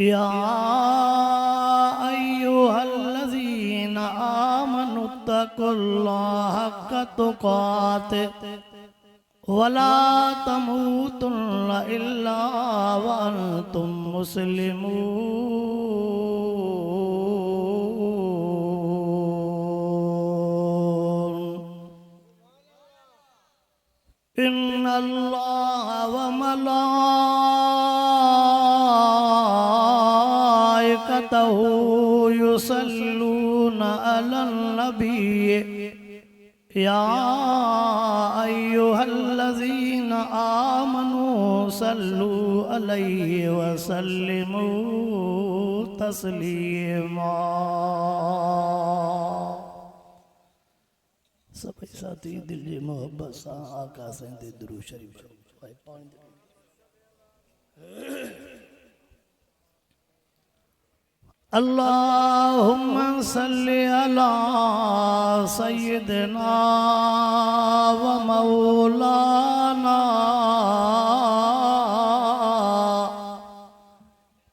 या अय्युहल्लज़ीना आमनुत्तकुल्लाह हक्का तुक़ातिह वला तमूतुन्ना इल्ला व अंतुम मुस्लिमून। इन्नल्लाह व मलाइकतहु युसल्लूना अलन नबी या अय्युहल्लज़ीना आमनू सल्लू अलैहि वसल्लिमू तस्लीमा। सभी साथी दिल जी मोहब्बत सा आका से दुरूद शरीफ अल्लाहुम्मा सल्लि अला सय्यिदिना व मौलाना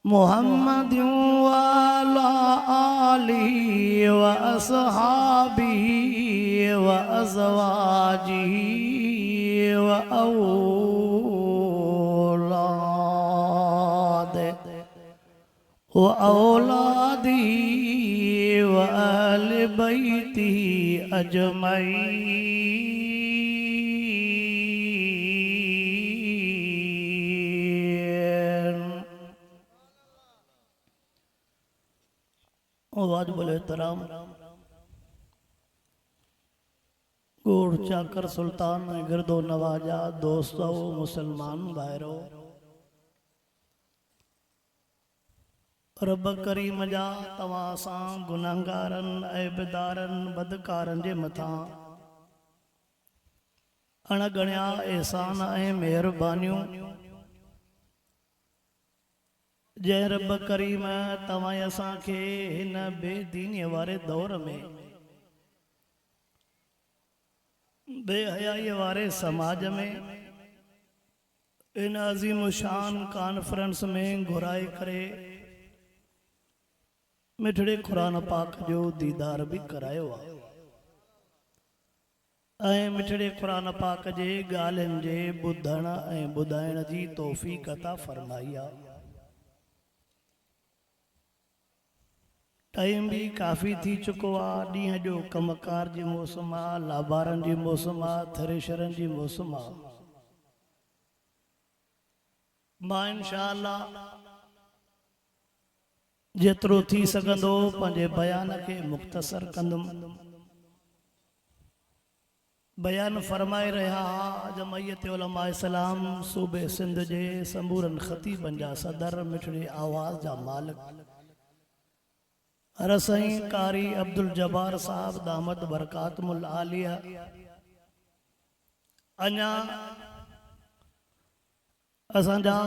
मुहम्मदिन व अला आलिहि व अस्हाबिहि व अज़वाजिहि व औलादी व अहले बैती अजमईन। आवाज बोले तराम गोड़ चाकर सुल्तान गिरदो नवाजा दोस्तों मुसलमान भाइरों रब करीम जा तवां सां गुनाहगारन ऐबदारन बदकारन जे मथां अणगणिया एहसान ऐं मेहरबानियूं जंहिं रब करीम तवां असांखे हिन बेदीनीअ वारे दौर में बेहयाईअ वारे समाज में इन अज़ीम शान कॉन्फ्रेंस में घुराए करे मिठड़े कुरान पाक जो दीदार भी करायो आहे। मिठड़े कुरान पाक जे ॻाल्हियुनि जे ॿुधण ऐं ॿुधाइण जी तौफ़ीक़ अता फरमाई आहे। टाइम भी काफ़ी थी चुको आहे। ॾींहं जो कमकार जी मौसम आहे, लाबारनि जी मौसम आहे, थ्रेशरनि जी मौसम आहे। मां इंशाअल्लाह जेतिरो थी सघंदो पंहिंजे बयान खे मुख़्तसर कंदुमि। बयान फरमाए रहा जमयत उलमा इस्लाम सूबे सिंध जे समूरन ख़तीबन जा सदर मिठड़ी आवाज़ जा मालिक रसई कारी अब्दुल जब्बार साहब दामद बरकातुल आलिया अञा असांजा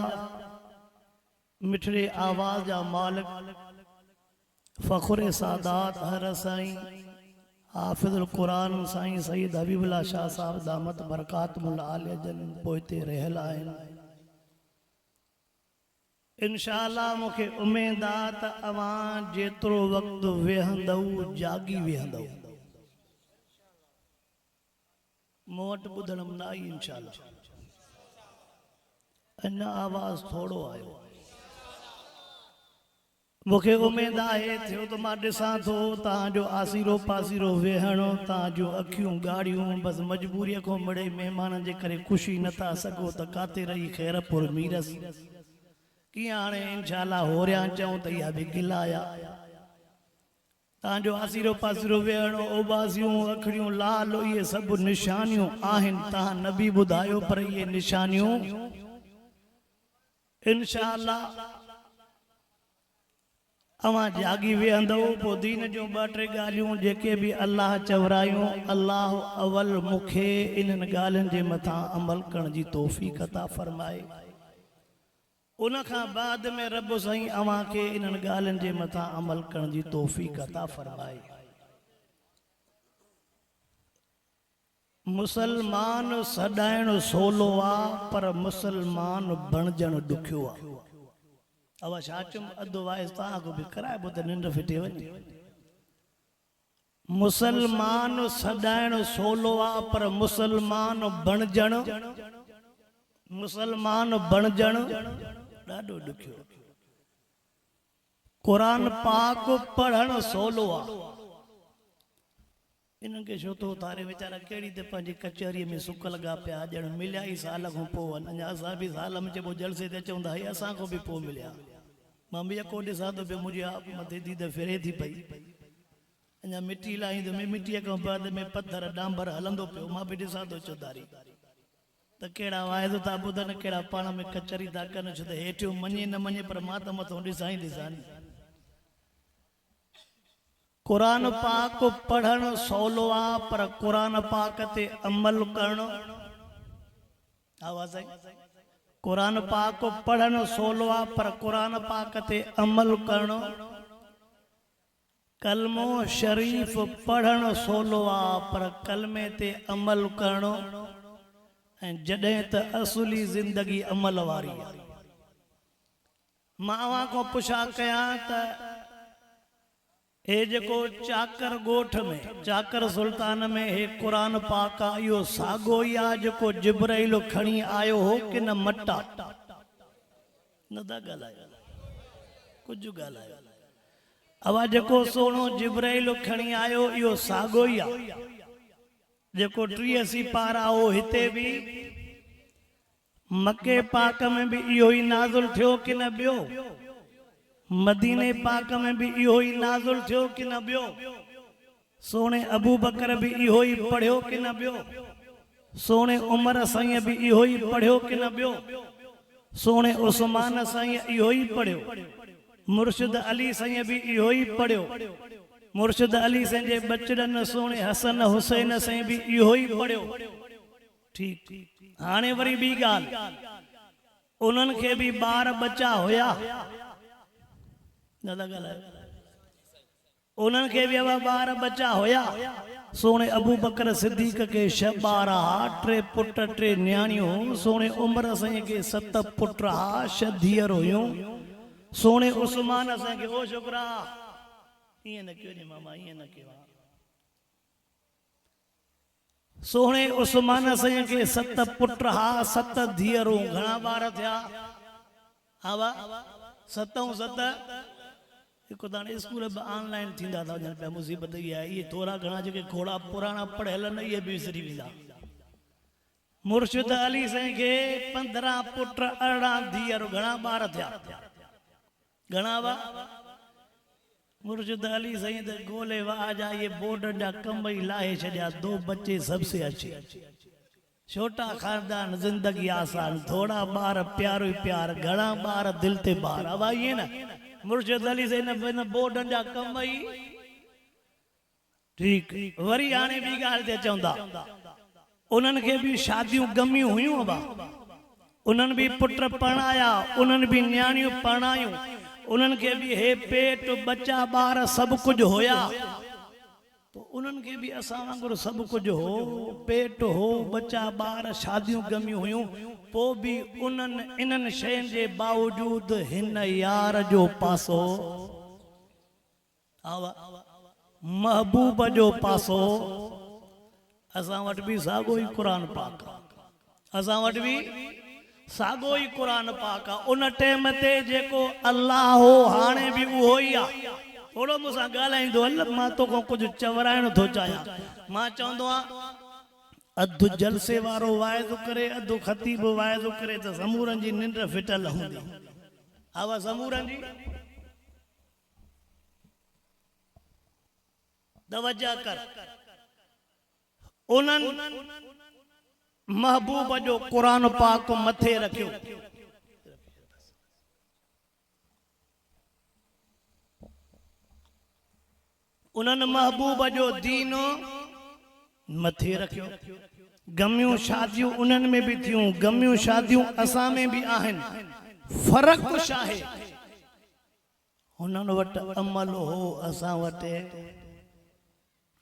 मिठड़े आवाज़ जा मालिक फ़खुर सादात हर साईं हाफिज़ुल कुरान साईं सईद हबीबुल्लाह शाह साहब दामत बरकातुल आलिया जन पोइते रहियल आहिनि। इंशाअल्लाह मूंखे उम्मीद आहे त अवां जेतिरो वक़्तु वेहंदव जागी वेहंदव। मूं वटि ॿुधण में न आई इंशाअल्लाह। अञा आवाज़ थोड़ो आयो। मूंखे उम्मीद आहे थियो त मां ॾिसां थो तव्हांजो आसीरो पासीरो वेहणो तव्हांजूं अखियूं ॻाढ़ियूं बसि मजबूरीअ खां मिड़े महिमाननि जे करे ख़ुशी नथा सघो त काथे रही ख़ैरपुर मीरस कीअं हाणे इंशाअल्लाह होरियां चऊं त इहा बि गिला आया। तव्हांजो आसीरो पासीरो वेहणो उबासियूं अखियूं लाल इहे सभु निशानियूं आहिनि। तव्हां न बि ॿुधायो पर इहे निशानियूं इंशाअल्लाह अवां जागी वेहंदव। पोइ दीन जूं ॿ टे ॻाल्हियूं जेके बि अल्लाह चवरायूं अल्लाह अवल मूंखे इन्हनि ॻाल्हियुनि जे मथां अमल करण जी तौफ़ीक़ अता फरमाए। उन खां बाद में रब साईं अवां खे इन्हनि ॻाल्हियुनि जे मथां अमल करण जी तौफ़ीक़ अता फरमाए। मुसलमान सॾाइण सवलो आहे पर मुसलमान बणजण ॾुखियो आहे। अब छाचुम अधु वाइस तव्हां को बि कराए पोइ त निंड फिटे वञे। मुसलमान सदाइण सोलो आ पर मुसलमान बणजण ॾाढो ॾुखियो। कुरान पाक पढ़ण सोलो आ। इन्हनि खे छो थो उतारे वीचारा कहिड़ी त पंहिंजी कचहरीअ में सुख लॻा पिया ॼण मिलिया ई साल खां पोइ अञा असां बि साल में चइबो जलसे ते चवंदा ही असां खां बि पोइ मिलिया। मां बि यको ॾिसां थो पियो मुंहिंजी मथे थी त फिरे थी पई अञा मिटी लाई त मिटीअ खां बाद में पत्थर डांबर हलंदो पियो मां बि ॾिसां थो चौधारी त कहिड़ा वाइदो था ॿुधनि कहिड़ा पाण में कचहरी था कनि छो त हेठियो मञे न मञे पर मां त मथां ॾिसां ई ॾिसां। कुरान पाक पढ़ण सवलो आ पर कुरान पाक ते अमल करणु आवाज़ आई। कुरान पाक पढ़ण सवलो आ पर कुरान पाक ते अमल करणु। कलमो शरीफ पढ़ण सवलो आ पर कलमे ते अमल करणु। ऐं जॾहिं त असुली ज़िंदगी अमल वारी आहे। मां अवां खां पुछा कयां त हे जेको चाकर ॻोठ में चाकर सुल्तान में हे कुरान पाक आहे इहो साॻियो ई आहे जेको जिब्राइल खणी आयो हो कि न मटा न था ॻाल्हायो कुझु ॻाल्हायो। अवा जेको सोनो जिब्राइल खणी आयो इहो साॻियो ई आहे जेको 83 पारा हो हिते बि मके पाक में भी इहो ही नाज़िल थियो कि न ॿियो मदीने पाक में भी इहो ही नाज़िल थियो कि न ॿियो सोने अबू बकर भी इहो ही पढ़ियो कि न ॿियो सोने उमर साईं भी इहो ही पढ़ियो कि न ॿियो सोने उस्मान साईं इहो ही पढ़ियो मुर्शिद अली साईं भी इहो ही पढ़ियो मुर्शिद अली साईं जे बचड़न सोने हसन हुसैन साईं भी इहो ही पढ़ियो। ठीक हाणे वरी बी गाल उन्हनि खे भी ॿार बच्चा हुया उन्हनि खे भी ॿार बच्चा हुया। सोने अबू बकर सिद्दीक के 6 ॿार हा 3 पुट 3 न्याणियूं सोने उमर साईं के 7 पुट हा 6 धीअर हुयूं सोने उस्मान साईं के ओ छोकरा ईअं न कयो नी मामा ईअं न कयो। सोने उस्मान साईं के 7 पुट हा 7 धीअरूं घणा ॿार थिया आवा 7 हिकु त स्कूल ऑनलाइन थींदा था वञनि पिया मुसीबत इहा आहे इहे थोरा घणा जेके घोड़ा पुराणा पढ़ियल आहिनि इहे बि विसरी वेंदा। मुर्शिद अली साईं खे 15 पुट 18 धीअरूं घणा ॿार थिया घणा वा मुर्शिद अली साईं त गोले वाह जा ये बोर्ड जा कम ही लाहे छॾिया 2 बच्चे सबसे अच्छे छोटा खानदान जिंदगी आसान थोड़ा बार प्यारो ही प्यार घणा बार दिल ते बार अब आइए ना मुर्शिद अली से न बोर्ड जा कम ही ठीक वरी आने भी गाल ते चवंदा उन्हनि खे भी शादियूं गमियूं हुयूं बा उन्हनि भी पुट पढ़ाया उन्हनि भी न्याणियूं पढ़ायूं उन्हनि खे भी हे पेट बच्चा बार सब कुछ होया तो उन्हनि खे भी असां वांगुरु सब कुछ हो पेट हो बच्चा बार शादियूं गमियूं हुयूं पो भी उन्हनि इन्हनि शयुनि जे बावजूद हिन यार जो पासो महबूब जो पासो असां वटि भी साॻो ई क़ुरान पाक असां वटि भी साॻो ई क़ुरान पाक उन टाइम ते जेको अल्लाह हो हाणे भी उहो ई आहे। थोड़ो मूंसां ॻाल्हाईंदो हल मां तोखां कुझु चवराइण थो चाहियां मां चवंदो आहियां अधु जलसे वारो वाइदो करे अधु ख़तीब वाइदो करे त समूरनि जी निंड फिटल हूंदी आवा समूरनि जी तवज्जो कर उन्हनि महबूब जो क़ुरान पाक मथे रखियो उन्हनि महबूब जो दीन मथे रखियो गमियूं शादियूं उन्हनि में भी थियूं गमियूं शादियूं असां में भी आहिनि फर्क छा आहे हुननि वटि अमल हो असां वटि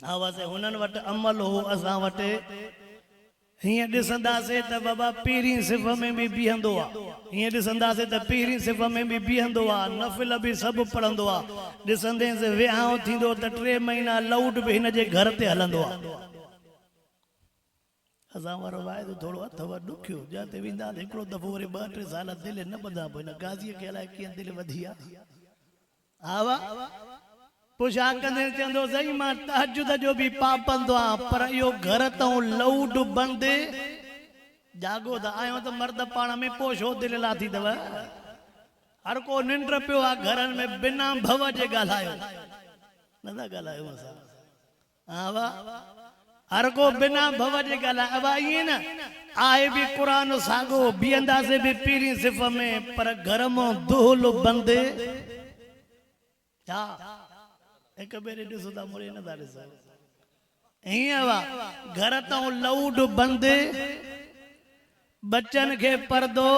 आवाज़ हुननि वटि अमल हो असां वटि हीअं ॾिसंदासीं त बाबा पहिरीं सिफ़ में बि बीहंदो आहे, हीअं ॾिसंदासीं त पहिरीं सिफ़ में बि बीहंदो आहे, नफ़िल बि सभु पढ़ंदो आहे। ॾिसंदेसि विहांउ थींदो त 3 महीना लौट बि हिन जे घर ते हलंदो आहे। असां वारो वाइदो थोरो अथव ॾुखियो, जिते वेंदासीं हिकिड़ो दफ़ो वरी 2-3 साल दिलि न ॿधा पोइ हिन गाज़ीअ खे अलाए कीअं दिलि वधी आहे। हा वाह, पोइ छा कंदे चवंदो साईं मां तहजुद जो बि पाबंदो आहियां, पर इहो घर तां लौड बंदि, जागो त आयो त मर्द पाण में पोइ छो दिलि लाथी अथव। हर को निंड पियो आहे घरनि में, बिना भव जे ॻाल्हायो नथा ॻाल्हायो असां। हा वाह, हर को बिना भव जे ॻाल्हाए। अब ईअं न आहे बि क़ुरान साॻो, बीहंदासीं बि पहिरीं सिफ़ में, पर घर मां दुहल बंदि। छा हिक भेरे ॾिसो था मुड़े नथा ॾिसो, हीअं वाह, घर तां लौड बंदि, बच्चन खे परदो,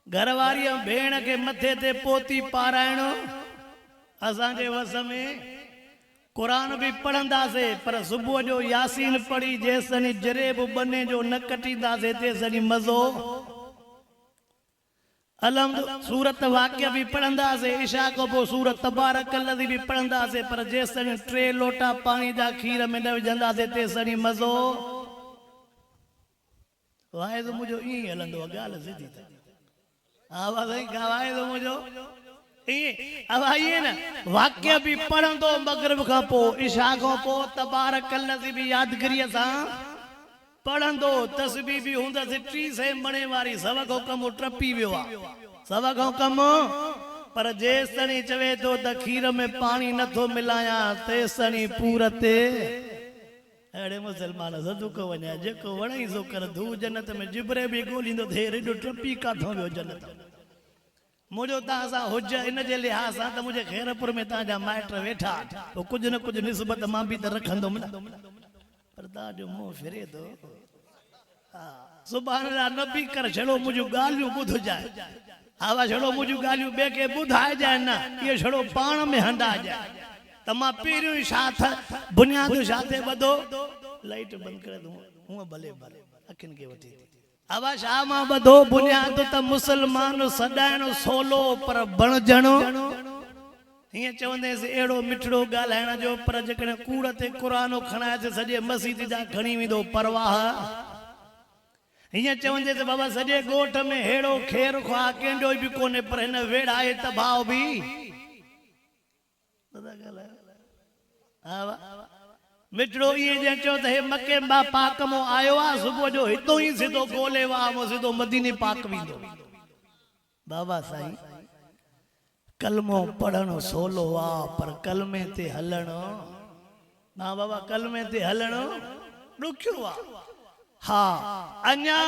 घरवारीअ भेण खे मथे ते पोती पाराइणो। असांजे वस में क़ुरान बि पढ़ंदासीं, पर सुबुह जो यासीन पढ़ी जेसि जरेब बने जो न कटींदासीं तेसि मज़ो। अलहम्द सूरत वाक़िया बि पढ़ंदासीं, इशा खां पोइ सूरत तबारकल्लज़ी बि पढ़ंदासीं, पर जेसि 3 लोटा पाणी जा खीर में न विझंदासीं तेसि मज़ो। वाइदो मुंहिंजो ईअं ई हलंदो आहे, ॻाल्हि सिधी त। हा साईं, वाइदो मुंहिंजो ईअं। अब ईअं न वाक़िया बि पढ़ंदो मग़रिब खां पोइ, इशा खां पोइ तबारकल्लज़ी बि यादगिरीअ सां पढ़ंदो, तस्बीह बि हूंदसि 300 मणे वारी, 100 खां कम टपी वियो आहे, 100 खां कम। पर जेसि चवे थो त खीर में पाणी नथो मिलायां तेसि पूरते। अहिड़े मुसलमान सदुको वञा, जेको वणई सो कर धू, जन्नत में जिबरे बि ॻोल्हींदो थिए, रेॾो टपी काथो वियो जन्नत। मुंहिंजो तव्हां सां हुज इन जे लिहाज़ सां त मुंहिंजे खैरपुर में तव्हांजा माइट वेठा, पोइ कुझु न कुझु निस्बत मां बि त रखंदुमि न, पर तव्हांजो मुंहुं फिरे थो। सुभाणे न बि कर छड़ो मुंहिंजूं ॻाल्हियूं ॿुधजाए। हा छड़ो मुंहिंजूं ॻाल्हियूं ॿिए खे ॿुधाइजाए न, इहे छड़ो पाण में हंडाइजाए। त मां पहिरियों ई छा बुनियाद छा ते ॿधो, लाइट बंदि करे दूं हूअं भले भले अखियुनि खे वठी। हवा छा मां ॿधो बुनियाद त मुसलमान सॾाइणो सोलो पर बणजणो। हीअं चवंदेसि अहिड़ो मिठड़ो ॻाल्हाइण जो, पर जेकॾहिं कूड़ ते क़ुरान खणाएसि सॼे मस्जिद जा खणी वेंदो परवाह। हीअं चवंदेसि बाबा सॼे ॻोठ में अहिड़ो खेर ख़्वाह कंहिंजो बि कोन्हे, पर हिन वेड़ाए त भाव बि मिठड़ो ईअं जंहिं चयो त हे मके मां पाक मां आयो आहे, सुबुह जो हितां ई सिधो ॻोल्हे वाह सिधो मदीने पाक वेंदो। बाबा साईं कलमो पढ़णो सोलो आहे, पर कलमे ते हलणो, ना बाबा कलमे ते हलणो ॾुखियो आहे। हा अञा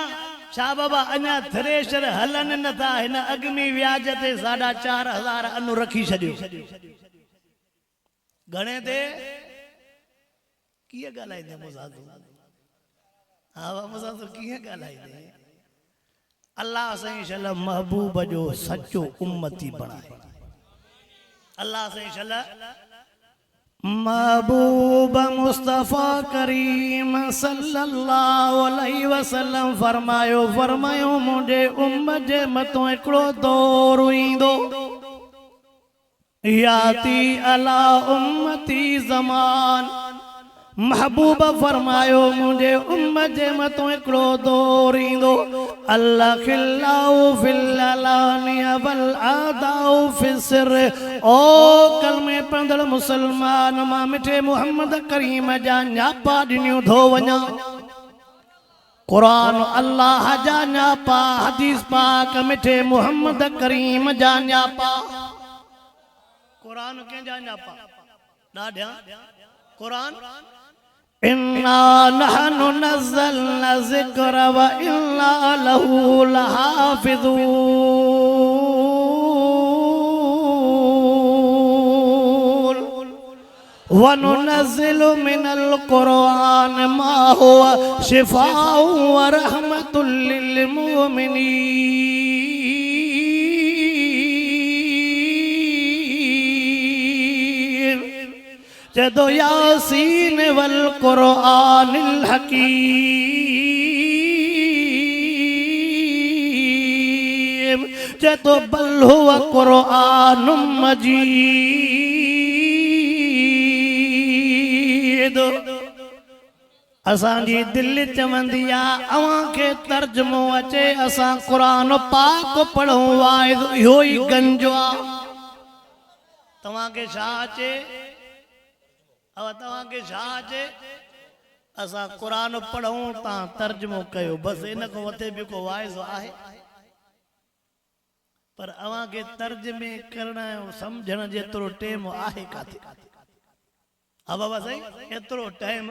छा बाबा, अञा थ्रेशर हलनि नथा, हिन अॻमी व्याज ते 4,500 अनु रखी छॾियो। घणे ते कीअं ॻाल्हाईंदे मुसाफ़िर? हा मुसाफ़िर कीअं ॻाल्हाईंदे? अल्लाह साईं शल महबूब जो सचो उम्मती बणाए। अल्लाह साईं शल महबूब मुस्तफ़ा करीम सल्लल्लाहु अलैहि वसल्लम फरमायो मुंहिंजे उम्मत जे मथों हिकिड़ो दौर ईंदो, याती अला उम्मती ज़मान। महबूब फरमायो मुंहिंजे उम्मत जे मथों हिकिड़ो दौर ईंदो, अल्लाह खिलाउ फिल अलानिया वल आदाउ फिसर। ओ कलमे पढ़ंदड़ मुसलमान, मां मिठे मोहम्मद करीम जा न्यापा ॾिनियूं थो वञा। क़ुरान अल्लाह जा न्यापा, हदीस पाक मिठे मोहम्मद करीम जा न्यापा। क़ुरान कंहिंजा न्यापा ॾाढा। क़ुरान इन्ना नहनु नज़्ज़लना ज़िक्र व इन्ना लहू लहाफ़िज़ून व नुनज़्ज़िलु मिनल क़ुरआन मा हुवा शिफ़ाउ व रहमतुल लिल मुमिनीन। चदो यासीन वल कुरआनिल हकीम चदो बल हुवा कुरआनुम मजीद असांजी दिल चवंदी आहे अवां खे तर्जुमो अचे असां क़ुरान पाक पढ़ूं वाइद इहो ई गंजो आहे तव्हांखे छा अचे तव्हांखे छा अचे असां क़ुरान पढ़ूं तव्हां तर्जुमो कयो बसि इन खां मथे ॿियो को वाइज़ो आहे पर अवां खे तर्जुमे करण जो सम्झण जेतिरो टाइम आहे काथे हा बाबा साईं एतिरो टाइम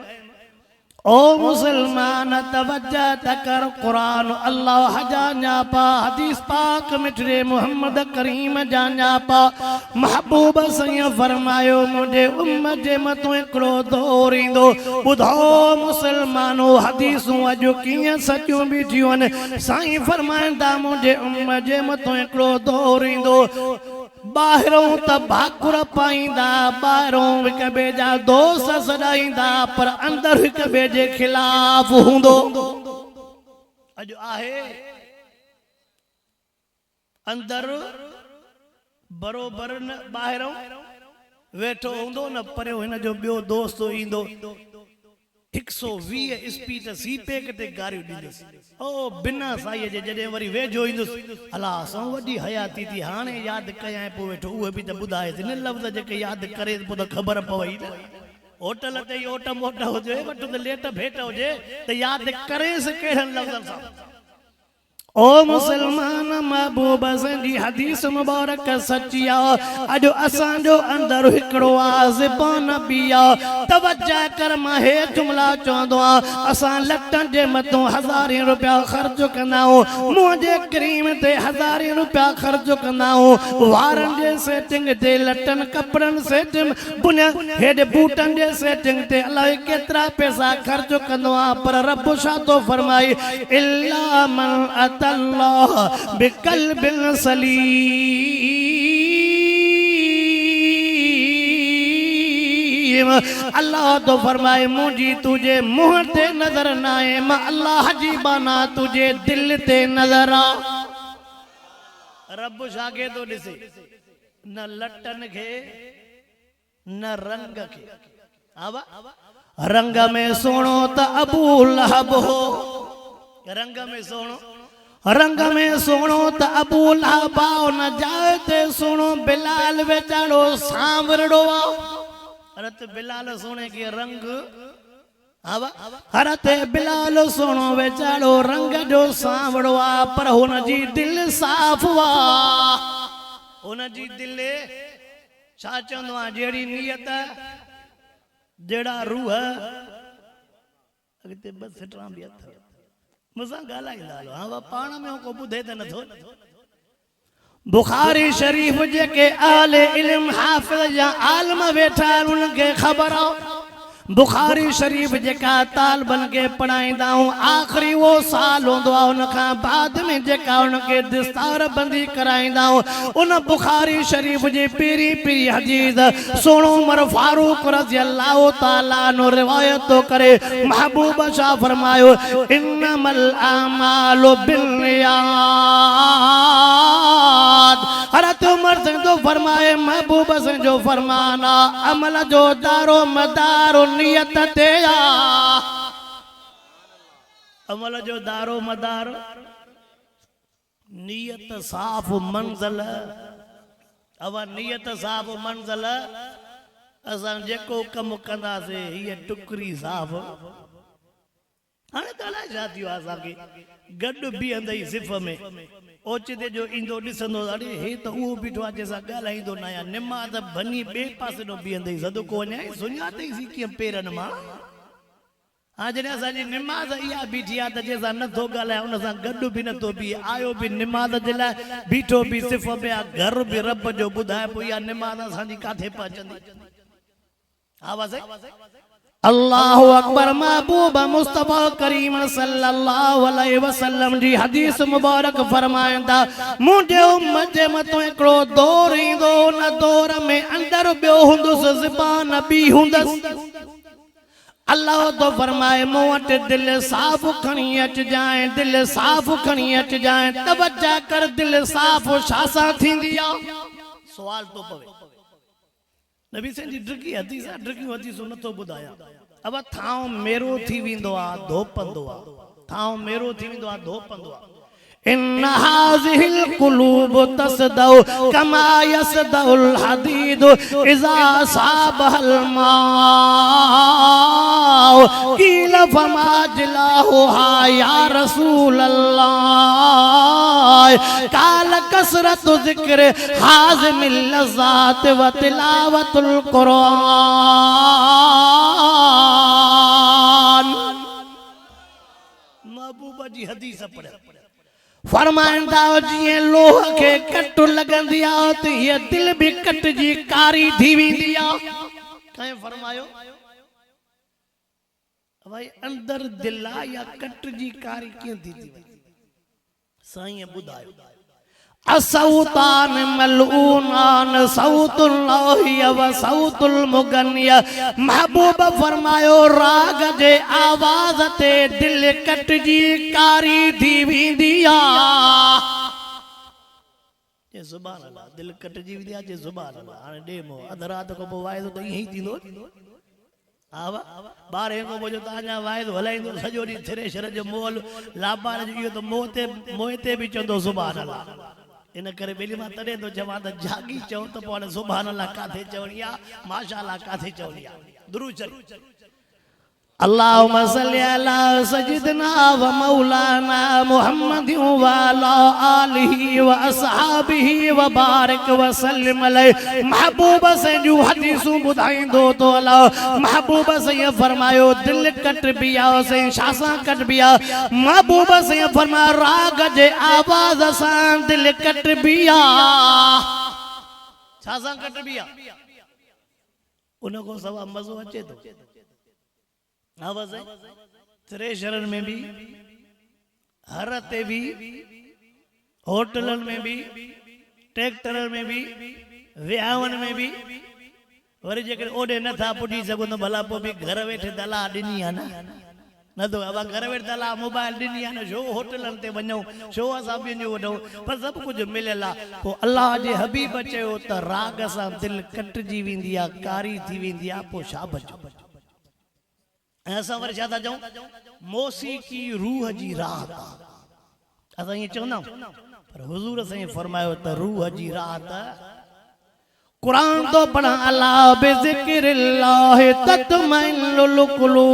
ओ मुसलमान तवज्जो तकर कुरान अल्लाह जाना पा हदीस पाक मिठरे मोहम्मद करीम जाना पा महबूब सैया फरमायो मुझे उम्मत जे मतो एकड़ो दौर इंदो बुधो मुसलमानो हदीसूं अजो कियां सच्चियूं बीठियूं आहिनि साईं फरमाईंदा मुझे उम्मत जे मतो एकड़ो दौर इंदो बाहरों त भाकुर पाईंदा बाहरों हिक ॿिए जा दोस्त सॾाईंदा पर अंदर हिक ॿिए जे खिलाफ हूंदो अॼु आहे अंदर बरोबर न बाहरों वेठो हूंदो न परियों हिन जो ॿियो दोस्त ईंदो 120 स्पीड सीपेक ते गारियूं ॾींदुसि ओ बिना साईअ जे जॾहिं वरी वेझो ईंदुसि अला असां वॾी हयाती थी हाणे यादि कयां पोइ वेठो उहे बि त ॿुधाएसि न लफ़्ज़ जेके यादि करे पोइ त ख़बर पवई न होटल ते ओट मोट हुजे वटि त लेट भेट हुजे त यादि करेसि कहिड़नि लफ़्ज़नि सां ओ मुसलमान महबूब जी हदीस मुबारक सच्ची आहे अॼु असांजो अंदर हिकिड़ो आज़िबान बि आहे तवज्जो कर मां हे जुमला चवंदो आहियां असां लटनि जे मथां हज़ारें रुपया ख़र्च कंदा आहियूं मुंहं जे क्रीम ते हज़ारें रुपया ख़र्च कंदा आहियूं वारनि जे सेटिंग ते लटनि कपिड़नि सेटिंग बुनिया हेॾे बूटनि जे सेटिंग ते अलाए केतिरा पैसा ख़र्च कंदो आहे पर रब छा थो फरमाए इल्ला मन अल्लाह बिकल्बिन सलीम अल्लाह तो फरमाए मुझी तुझे मुंह ते नजर न आए मां अल्लाह जी बाना तुझे दिल ते नजर आ रब छाके तो ॾिसे न लटन खे न रंग खे आवा रंग में सोणो त अबू लहब हो रंग में सोणो रंग में सोणो त अबू लहब न जाए ते सोणो बिलाल वेचारो सांवरड़ो हरत बिलाल सोने के रंग हरत बिलाल सोणो वेचारो रंग जो सांवड़ो पर हुन जी दिल साफ़ वा हुन जी दिल छा चवंदो आहे जहिड़ी नियत जहिड़ा रूह अॻिते बस सिटरा बि अथव मुसां ॻाल्हाईंदा हलो हा पाण में को ॿुधे त नथो बुखारी शरीफ जेके आले इल्म हाफ़िज़ या आलिम वेठा उनखे ख़बर आहे बुखारी शरीफ जेका तालिबन खे पढ़ाईंदा आहियूं आख़िरी वो साल हूंदो आहे उन खां बाद में जेका उनखे दस्तार बंदी कराईंदा आहियूं उन बुखारी शरीफ जी पहिरीं पहिरीं हदीस सोणो उमर फारूक रज़ियल्लाहु ताला नो रिवायत तो करे महबूब शाह फरमायो इन्नमल आमालु बिन्नियात हरत उमर सिंह तो फरमाए महबूब सिंह जो फरमाना अमल जो दारो मदारो नियत ते अमल जो दारो मदार नियत साफ़ मंज़िल अब नियत साफ़ मंज़िल असां जेको कम कंदासीं हीअ टुकरी साफ़ हाणे त अलाए छा थियो आहे असांखे गॾु बीहंदई सिफ़ में ओचिते जो ईंदो ॾिसंदो अरे हे त उहो बीठो आहे जंहिंसां ॻाल्हाईंदो न आहियां निमाज़ भञी ॿिए पासे ॾों बीहंदई सदको वञाए सुञातईसीं कीअं पेरनि मां हा जॾहिं असांजी निमाज़ इहा बीठी आहे त जंहिंसां नथो ॻाल्हाए उन सां गॾु बि नथो बीहे आयो बि निमाज़ जे लाइ बीठो बि सिफ़ में आहे घर बि रब जो ॿुधाए पोइ इहा निमाज़ असांजी काथे पहुचंदी हा बसि अल्लाहु अकबर। महबूब मुस्तफा करीम सल्लल्लाहु अलैहि वसल्लम जी हदीस मुबारक फरमाइंदा मुझे उम्मत जे मतो एकड़ो दौर ईंदो न दौर में अंदर बियो हुंदुसि ज़बान बि हुंदसि। अल्लाह तो फरमाए मूं वटि दिल साफ़ खणी अच जाए, दिल साफ़ खणी अच जाए। तवज्जो कर दिल साफ़ छा सां थींदी आहे? सवाल तो पवे नबी से जी ड्रगी हदीस ड्रगियूं हदीसूं नथो ॿुधायां। अब थांव मेरो थी वेंदो आहे धोपंदो आहे, थांव मेरो थी वेंदो आहे धोपंदो आहे। इन हाज़िहिल क़ुलूब तसदउ कमा यसदउल हदीद इज़ा साबहल माउ क़ील फमा जलाहुहा या रसूल अल्लाह क़ाल कसरतु ज़िक्र हाज़िमिल लज़्ज़ात व तिलावतुल क़ुरआन। महबूबा जी हदीस पढ़े फरमाइंदा जीअं लोह खे कट लगंदी आहे त हीअ दिल बि कट जी कारी थी वेंदी आहे। कंहिं फरमायो भाई अंदर दिल आहे या कट जी कारी कीअं थी थी साईं ॿुधायो। असौतान मलऊनान सौतुल्लाहि व सौतुल मुगनिया। महबूब फरमायो राग जे आवाज ते दिल कट जी कारी थी वेंदी आहे। सुभान अल्लाह दिल कट जी वेंदी आहे। सुभान अल्लाह हाणे ॾे मो अध रात खां पोइ वाइदो त ईअं ई थींदो। हा ॿारहें खां पोइ जो तव्हांजा वाइदो हलाईंदो सॼो ॾींहुं थ्रेशर जो मोल लाबार जो इहो त मोह ते बि चवंदो सुभान अल्लाह। इन करे ॿिली मां तॾहिं थो चवां त जागी चओ त पोइ हाणे सुभान अल्लाह काथे चवणी आहे, माशा अल्लाह काथे चवणी आहे। दुरूद शरीफ़ अल्लाहुम्मा सल्ली अला सय्यिदिना व मौलाना मुहम्मद व अला आलिहि व असहाबिहि व बारिक व सल्लिम अलैहि। महबूब से जो हदीसूं ॿुधाईंदो तो अल्लाह महबूब से ये फरमायो दिल कट बिया से शासा कट बिया। महबूब से ये फरमाया राग जे आवाज सां दिल कट बिया। शासा कट बिया उन को सवा मज़ो अचे तो आवाज है थ्रेशरन में भी, हर ते भी, होटलन में भी, ट्रैक्टरन में भी, विहावन में भी। वरी जेकर ओडे नथा पुटी सघो त भला पोइ बि घर वेठे दला ॾिनी आहे न तो अब घर वेठे दला मोबाइल ॾिनी आहे न छो होटलन ते वञूं, छो असां ॿियनि वठूं, पर सभु कुझु मिलियल आहे। पोइ अल्लाह जे हबीब चयो त राग सां दिलि कटिजी वेंदी आहे, कारी थी वेंदी आहे। पोइ छा बचो? असां वरी छा था चऊं मौसीकी रूह जी राहत आहे। असां ईअं चवंदा आहियूं पर हुज़ूर साईं फरमायो त रूह जी राहत कुरान तो पढ़ा अला बिज़िक्रिल्लाह तत्मइन्नुल क़ुलूब।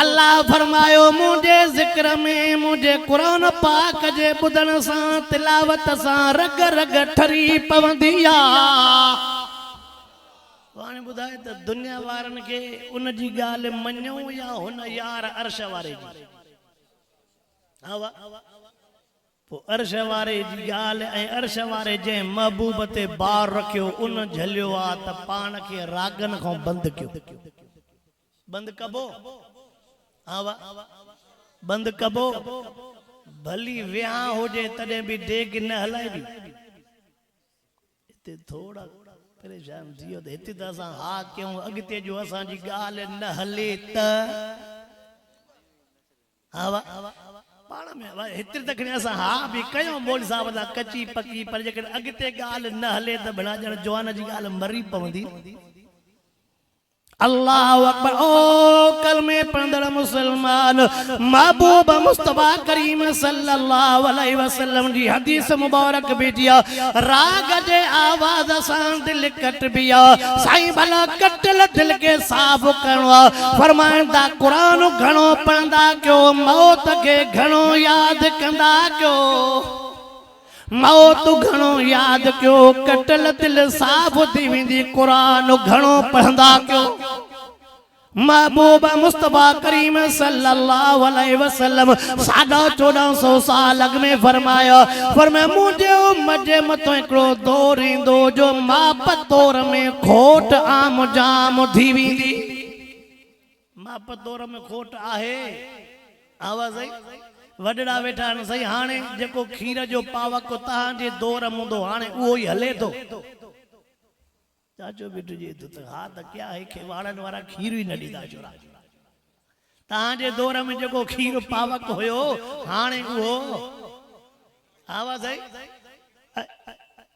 अल्लाह फरमायो मुझे जिक्र में मुझे कुरान पाक जे ॿुधण सां तिलावत सां रग रग ठरी पवंदी आहे। हाणे ॿुधाए त दुनिया वारनि खे उन जी ॻाल्हि मञूं या हुन यार अर्श वारे जी? पोइ अर्श वारे जी ॻाल्हि ऐं अर्श वारे जंहिं महबूब ते बार रखियो उन झलियो आहे त पाण खे रागनि खां बंदि कयो। बंदि कबो? हा बंदि कबो। भली विहां हुजे तॾहिं बि डेग न हलाइबी। हिते थोरा परेशान थी वियो त हिते त असां हा कयूं, अॻिते जो असांजी ॻाल्हि न हले त हा पाण में हिते त खणी असां हा बि कयूं मौलवी साहब सां कची पकी, पर जेकॾहिं अॻिते ॻाल्हि न हले त भला ॼण जवान जी ॻाल्हि मरी पवंदी। अल्लाह अकबर। ओ कलमे पढ़ंदड़ मुसलमान महबूब मुस्तफा करीम सल्लल्लाहु अलैहि वसल्लम जी हदीस मुबारक भेजिया राग जे आवाज सां दिल कट बिया। साईं भला कटल दिल के साफ करणो फरमाइंदा कुरान घणो पढ़ंदा कयो, मौत के घणो याद कंदा कयो, मौत घणो याद कयो, कटल दिल साफ थी वेंदी। कुरान घणो पढ़ंदा कयो। महबूब मुस्तफा करीम सल्लल्लाहु अलैहि वसल्लम 1450 साल अग में फरमाया मुझे मजे मतो हिकिड़ो दौर ईंदो जो माप तौर में खोट आम जाम थी वेंदी। माप तौर में खोट आहे आवाज़ आई वडड़ा वेठा आहिनि सही हाणे जेको खीर जो पावक तव्हांजे दौर हूंदो हाणे उहो ई हले थो। चाचो बिटू जी तो हा त क्या है के वाड़न वारा खीर ही न ॾींदा छोरा तव्हांजे दौर में जेको खीर पावक हुयो हाणे उहो आवाज़ आई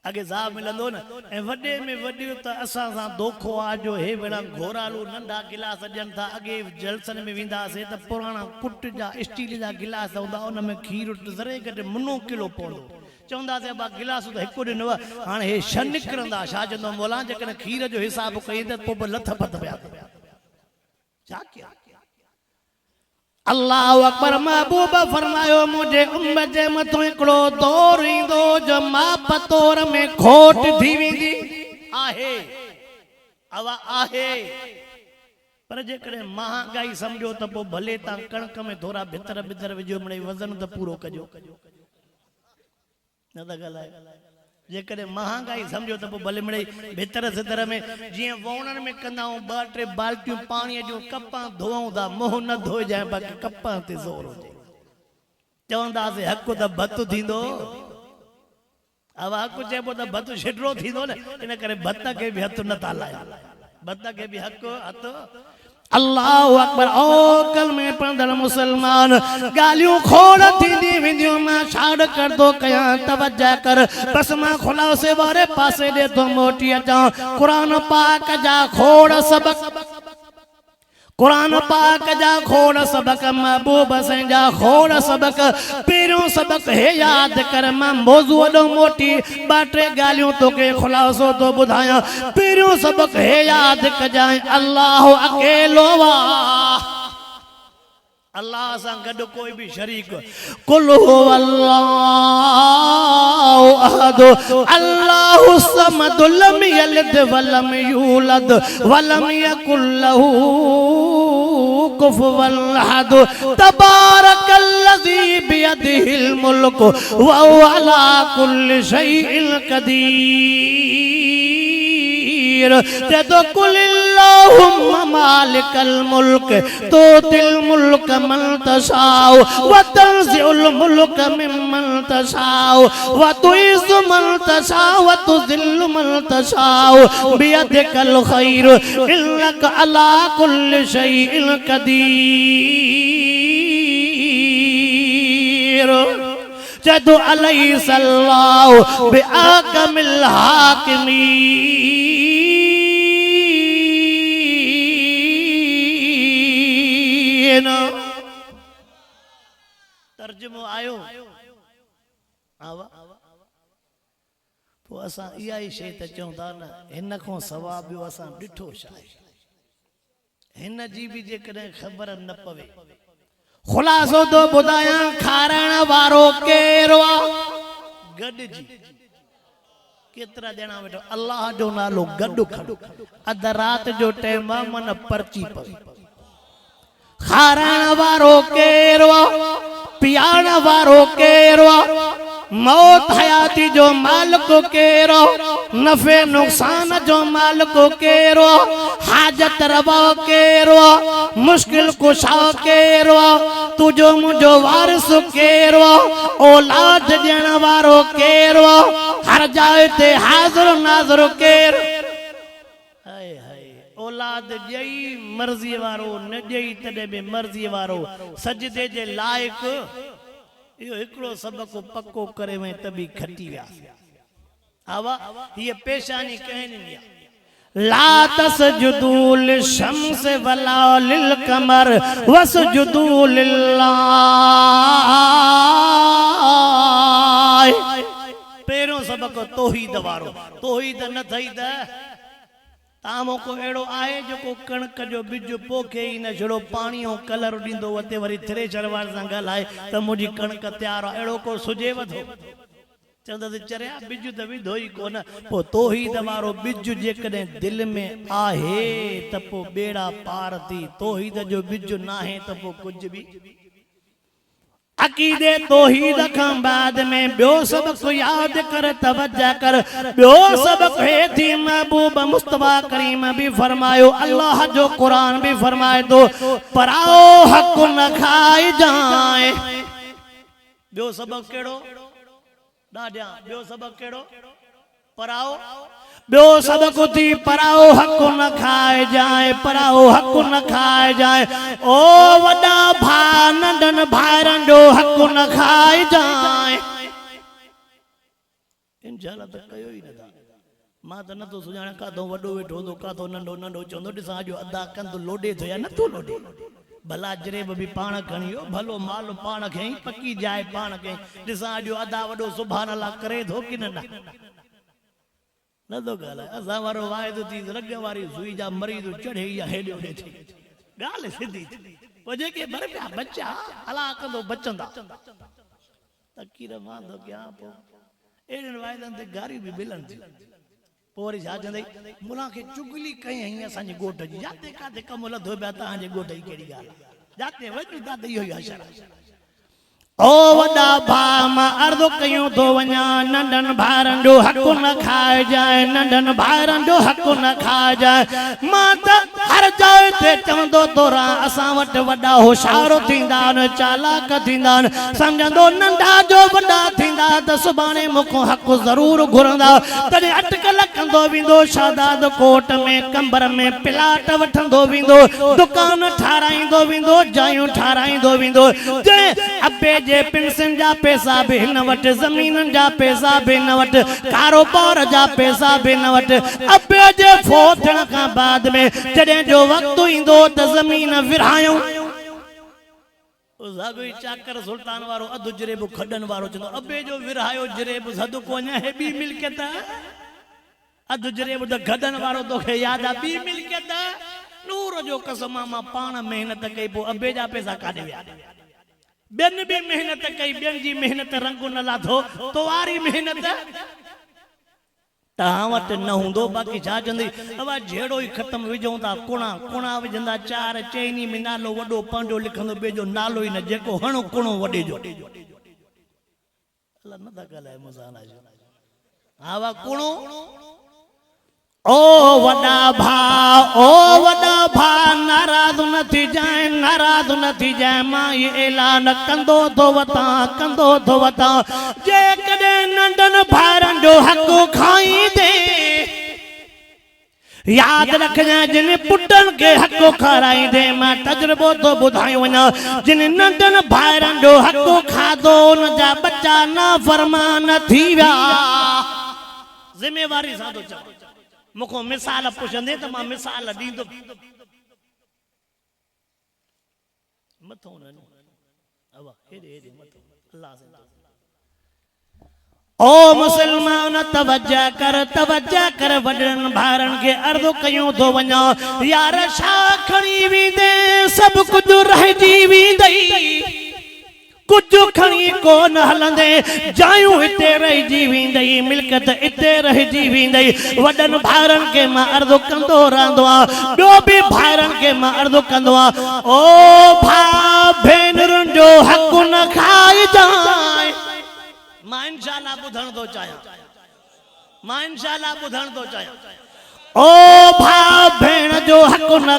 अगे ज़ा मिलंदो न ऐं वॾे में वॾियो त असां सां दोखो आहे जो हे भेणा घोरालू नंढा गिलास ॾियनि था। अॻे जलसनि में वेंदासीं त पुराणा कुट जा स्टील जा गिलास हूंदा उन में खीर ज़रे घटि मुनो किलो पवंदो चवंदासीं बा गिलास त हिकु ॾिनो हाणे हे छह निकिरंदा छा चवंदो मोला जेकॾहिं खीर जो हिसाब कई त पोइ बि लथ पथ पिया छा कया। अल्लाह अकबर महबूब फरमायो मुझे उम्मत जे मथो हिकिड़ो दौर ईंदो जो माप तौर में खोट थी वेंदी आहे अवा आहे पर जेकॾहिं महांगाई समझो त पोइ भले तव्हां कणक में थोरा भितर भितर विझो मिड़ई वज़न त पूरो कजो न त ॻाल्हाए जेकॾहिं महांगाई समझो त पोइ भले मिड़ई भितर सितर में जीअं वोणनि में कंदा आहियूं 2-3 बाल्टियूं पाणीअ जूं कपां धोऊं था मुंहुं न धोइजांइ बाक़ी कपां ते ज़ोर हुजे चवंदासीं हक़ त भत थींदो अब हक़ चइबो त भत छिटरो थींदो न इन करे भत खे बि हथ नथा लाहिनि भत खे बि हक़ हथ। अल्लाह अकबर ओ कल में पढ़ंदड़ मुसलमान गालियों खोड़ थींदी वेंदियूं मां छाड़ कर दो कया तवज्जो कर बस मां खुलासे वारे पासे दे तो मोटी अचां कुरान पाक जा खोड़ सबक कुरान पाक जा खोड़ सबक महबूब से जा खोड़ सबक पहिरियों सबक हे याद कर मां मौजू वॾो मोटी 2-3 ॻाल्हियूं तोखे खुलासो तो ॿुधायां। पहिरियों सबक हे याद कजांइ अल्लाह अकेलो वाह अल्लाह सां गॾु कोई भी शरीक कुल हुवल्लाहु अहद अल्लाहु समद लम यलिद वलम यूलद वलम यकुल लहू कुफुवन अहद तबारकल्लज़ी बियदिहिल मुल्क व हुवा अला कुल्लि शैइन कदीर। तो कुलिल्लाहुम्मा मालिकल मुल्क तूतिल मुल्क मन तशाउ व तंज़िउल मुल्क मिम्मन तशाउ व तुइज़्ज़ु मन तशाउ व तुज़िल्लु मन तशाउ बियदिकल खैर इन्नका अला कुल्लि शैइन कदीर। जदु अलैहिस्सलाहु बिअहकमिल हाकिमीन। तर्जुमो आयो आवा पोइ असां इहा ई शइ त चऊं था न हिन खां सवाइ ॿियो असां ॾिठो छा आहे हिन जी बि जेकॾहिं ख़बर न पवे खुलासो तो ॿुधायां खाराइण वारो केरु आहे गॾिजी केतिरा ॼणा वेठो अल्लाह जो नालो गॾु खणो अधु राति जो टाइम आहे मन पर्ची पवे खाराइण वारो केरु आहे पियाण वारो केरु आहे मौत हयाती जो मालिक केरो नफे नुकसान जो मालिक केरो हाजत रवा केरो मुश्किल कुशा केरो तुझो मुझो वारिस केरो औलाद ॾियण वारो केरो हर जाइ ते हाज़िर नाज़िर केरो हाय हाय औलाद ॾेई मर्ज़ी वारो न ॾेई तॾहिं बि मर्ज़ी वारो सजदे जे लाइक़ यो हिकिड़ो सबक पक्को करे वई तभी खटी विया आवा ये पेशानी कहनी दिया ला तसजुदू लिशम्स वला लिलकमर वसजुदू लिल्लाह। पहिरियों सबक तौहीद वारो तौहीद न थई त तामो को एड़ो आए जो को कणक जो बिज पोखे ही न छड़ो पानी और कलर ॾींदो वते वरी थ्रेशर वार सां ॻाल्हाए त मुंहिंजी कणक तैयार आहे एड़ो को सुझेव थो चंदा ते चरिया बिजु त विधो ई कोन पो तौहीद वारो बिजु जेकॾहिं दिल में आहे त पो बेड़ा पार थी तौहीद जो बिजु नाहे त पो कुछ भी अकीदे तौहीद खां बाद में ॿियो सबक याद कर तवज्जो कर ॿियो सबक है थी महबूब मुस्तफा करीम भी फरमायो अल्लाह जो कुरान भी फरमाए तो पराओ हक न खाए जाए ॿियो सबक केड़ो दादिया ॿियो सबक केड़ो पराओ ॿियो सबक थी पराओ हक न खाए जाए पराओ हक न खाए जाए ओ वॾा भा नंढन भाइरन जो हक न खाए जाए इंशाल्लाह त कयो ई नथा मां त नथो सुञाणे काथो वॾो वेठो हूंदो काथो नंढो नंढो चवंदो ॾिसां जो अदा कंद लोॾे थो या नथो लोॾे भला जरेब भी पाण खणी वियो भलो माल पाण खई पकी जाए पाण खई ॾिसां जो अदा वॾो सुभान अल्लाह करे थो कि न नथो ॻाल्हाए असां वारो वाइदो थी रग वारी सुई जा मरीज़ चढ़े या हेॾे होॾे थी ॻाल्हि सिधी पोइ जेके भर पिया बचा अला कंदो बचंदा तकीर मां थो कयां पोइ अहिड़नि वाइदनि ते गारियूं बि मिलनि थियूं पोइ वरी छा चवंदई मुला खे चुगली कयईं असांजे ॻोठ जी जाते काथे कमु लधो पिया तव्हांजे ॻोठ जी कहिड़ी ॻाल्हि आहे जाते वञूं ताते इहो ई असर ओ वॾा भा मां अर्ज़ु कयूं थो वञा नंढनि भाइरनि जो हक़ न खाए जाए नंढनि भाइरनि जो हक़ न खाए जाए मां त हर जाइ ते चवंदो तो रहां असां वटि वॾा होशियार थींदा आहिनि चालाक थींदा आहिनि सम्झंदो नंढा जो वॾा थींदा त सुभाणे मूंखां हक़ ज़रूरु घुरंदा तॾहिं अटकल कंदो वेंदो शादाद कोट में कंबर में प्लाट वठंदो वेंदो दुकान ठाराईंदो वेंदो जायूं ठाराईंदो वेंदो अबे जे पेंशन जा पैसा भी न वट जमीन जा पैसा भी न वट कारोबार जा पैसा भी न वट अबे जे फोत थियण खां बाद में जॾहिं जो वक्त ईंदो त जमीन विरहायूं जागोई चाकर सुल्तान वारो अधु जरेब खडन वारो चंदो अबे जो विरहायो जरेब सद को न है बी मिलकियत अधु जरेब त खडन वारो तोखे याद आ बी मिलकियत नूर जो कसम मां पाण मेहनत कई पो अबे जा पैसा काढे विया बेन भी मेहनत कई बेन जी मेहनत रंग न लाथो तो वारी मेहनत तहां वट न हुंदो बाकी छा चंदी अब जेड़ो ही खत्म विजो ता कुणा कुणा विजंदा चार चैनी में नालो वडो पंडो लिखंदो बे जो नालो ही न जेको हणो कुणो वडे जो अल्लाह न ता गलाए मजाना जो आवा कुणो ओ वडा भा नाराज न थी जाए मां ये ऐलान कंदो तो वता जे कदे नंढन भाइरन जो हक खाई दे याद रखना जिन पुटन के हक खाराई दे मैं तजुर्बो तो बुधाई वना जिन नंढन भाइरन जो हक खादो न जा बच्चा ना फरमान थी व्या जिम्मेवारी सां तो चव मुखो मिसाल पुछंदे त मां मिसाल दींदो मथो न अब हेडे मथो अल्लाह से ओ मुसलमान तवज्जो कर वडन भारन के अर्ज़ कयूं तो वञा यार छा खणी वेंदे सब कुछ रह जी वेंदई कुछ खणी कोन हलंदे जायूं हिते रहिजी वेंदई मिल्कत हिते रहिजी वेंदई वडन भाइरन के मां अर्ज़ कंदो रहंदो आ ॿियो बि भाइरन के मां अर्ज़ कंदो आ ओ भा भेनरुनि जो हक़ न खाए जाए मां इंशाअल्लाह ॿुधण थो चाहियां ओ भा भेण जो हक न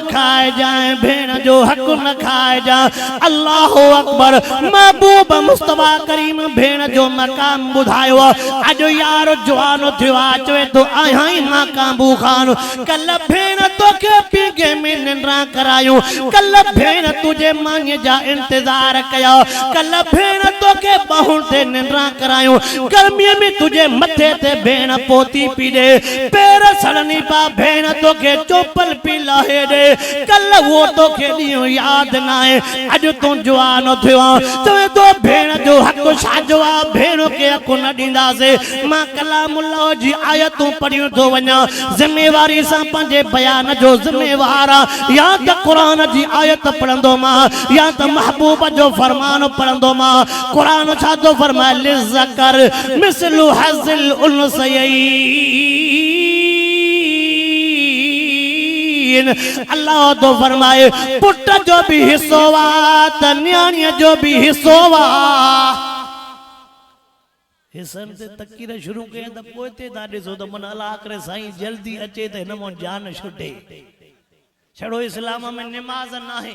खाए जाए अल्लाह अकबर महबूब मुस्तफा करीम भेण जो मकाम बुधायो अज यार जवान थियो चवे तो आया ही मां काबू खान कल भेण तोखे पीगे में निंद्रा करायो कल भेण तुझे मांगे जा इंतजार कया कल भेण तोखे बाहुन ते निंद्रा करायो गर्मी में तुझे मथे ते भेण पोती पी दे पैर सड़नी पा भेण तोखे चोपल पी लाहे दे कल वो तोखे दियो याद ना है अज तू जवान थियो चवे तो भेण जो हक साजवा भेण के हक न दींदा थींदासे मां कलामुल्लाह जी आयतूं पढ़ियूं थो वञा जिम्मेवारी सां पंहिंजे बयान जो जिम्मेवार या त क़ुरान जी आयत पढ़ंदो मां या त महबूब जो फरमान पढ़ंदो मां क़ुरान छा थो फरमाए लिज़कर मिस्लु हज़िल उनसयैन अल्लाह तो फरमाए पुट जो भी हिस्सो वा त न्याणीअ जो भी हिस्सो वा हिसन ते तकीर शुरू कया त पोइ ते ता ॾिसो त मन अलाह करे साईं जल्दी अचे त हिन मां जान छुटे छड़ो इस्लाम में नमाज न है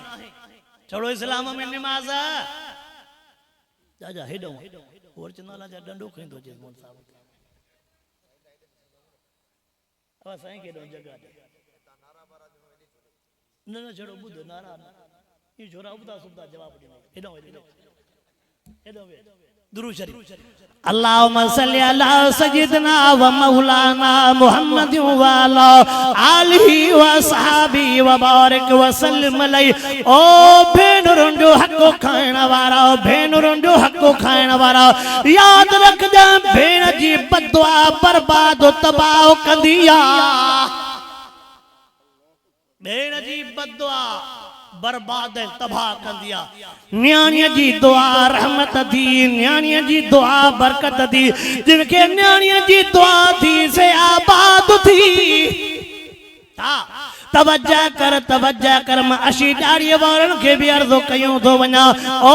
छड़ो इस्लाम में नमाज जा हेडो और चंदाला जा डंडो खईंदो जे मोहन साहब अब साईं के दो जगह न न छड़ो बुध नारा ये छोरा उबदा सुबदा जवाब ॾिनो हेडो दुरूद शरीफ अल्लाहुम्मा सल्ली अला सय्यिदना व मौलाना मुहम्मद व अला आलिहि व सहाबी व बारिक व सल्लम अलैहि ओ भेनरुन जो हक़ खाइण वारा भेनरुन जो हक़ खाइण वारा याद रखजा भेण जी बददुआ बर्बाद तबाह कंदी आ भेण जी बददुआ बर्बाद तबाह कंदिया न्याणीअ जी दुआ रहमत थी न्याणीअ जी दुआ बरकत थी जिनके न्याणीअ जी दुआ थी से आबाद थी तवज्जा कर मां अशी ॾाड़ी वारन के भी अर्ज़ो कयूं थो वञा ओ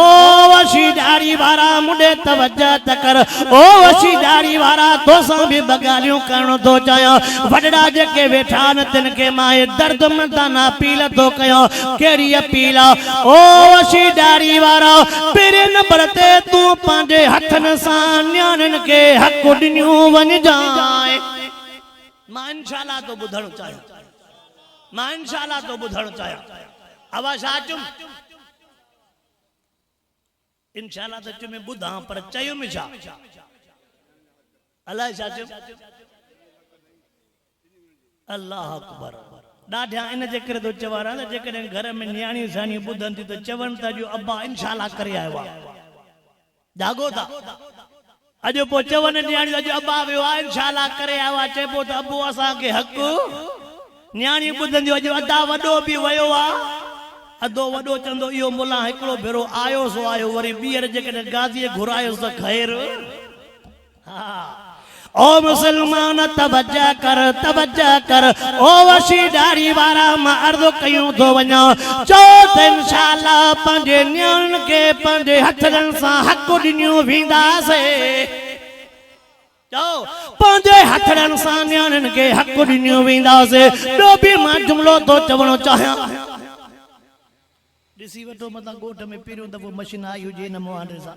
अशी ॾाड़ी वारा मुंडे तवज्जा त कर ओ अशी ॾाड़ी वारा तोसां भी बगालियूं करणो थो चाहियां वॾड़ा जेके वेठा न तिन के मां दर्द मंदाना अपील थो कयां कहिड़ी अपील ओ अशी ॾाड़ी वारा पहिरें नंबर ते तूं पंहिंजे हथनि सां न्याणियुनि खे हक़ ॾिनियूं वञजाए मां इंशाअल्लाह तो ॿुधणु चाहियां मां इंशाअल्लाह तो ॿुधणु चाहियां आवाज़ आचुम इंशाअल्लाह तो चुमे ॿुधां पर चयुमि छा अलाए छा चुम अल्लाह अकबर ॾाढा इन जे करे तो चवां त जेकॾहिं घर में न्याणियूं साणियूं ॿुधनि थियूं त चवनि था जो अब्बा इंशाअल्लाह करे आयो आहे जागो था अॼु पोइ चवनि न्याणियूं अॼु अब्बा वियो आहे इंशाअल्लाह करे आयो आहे चइबो त अब्बो असांखे हक़ न्याणी ॿुधंदियूं अॼु अदा वॾो बि वियो आहे अदो वॾो चंदो इहो मुला हिकिड़ो भेरो आयो सो आयो वरी ॿीहर जेकॾहिं गाज़ीअ घुरायोसि त ख़ैर हा ओ मुसलमान तवज्जा कर ओ वशी ॾाड़ी वारा मां अर्ज़ो कयूं थो वञा चओ त इंशाअल्लाह पंहिंजे न्याणियुनि खे पंहिंजे हथनि सां हक़ ॾिनियूं वेंदासीं पंहिंजे हथनि सां न्याणियुनि खे हक़ ॾिनियूं वेंदासीं ॿियो बि मां जुमिलो थो चवणो चाहियां ॾिसी वठो मथां ॻोठ में पहिरियों दफ़ो मशीन आई हुजे न मुहांडे सां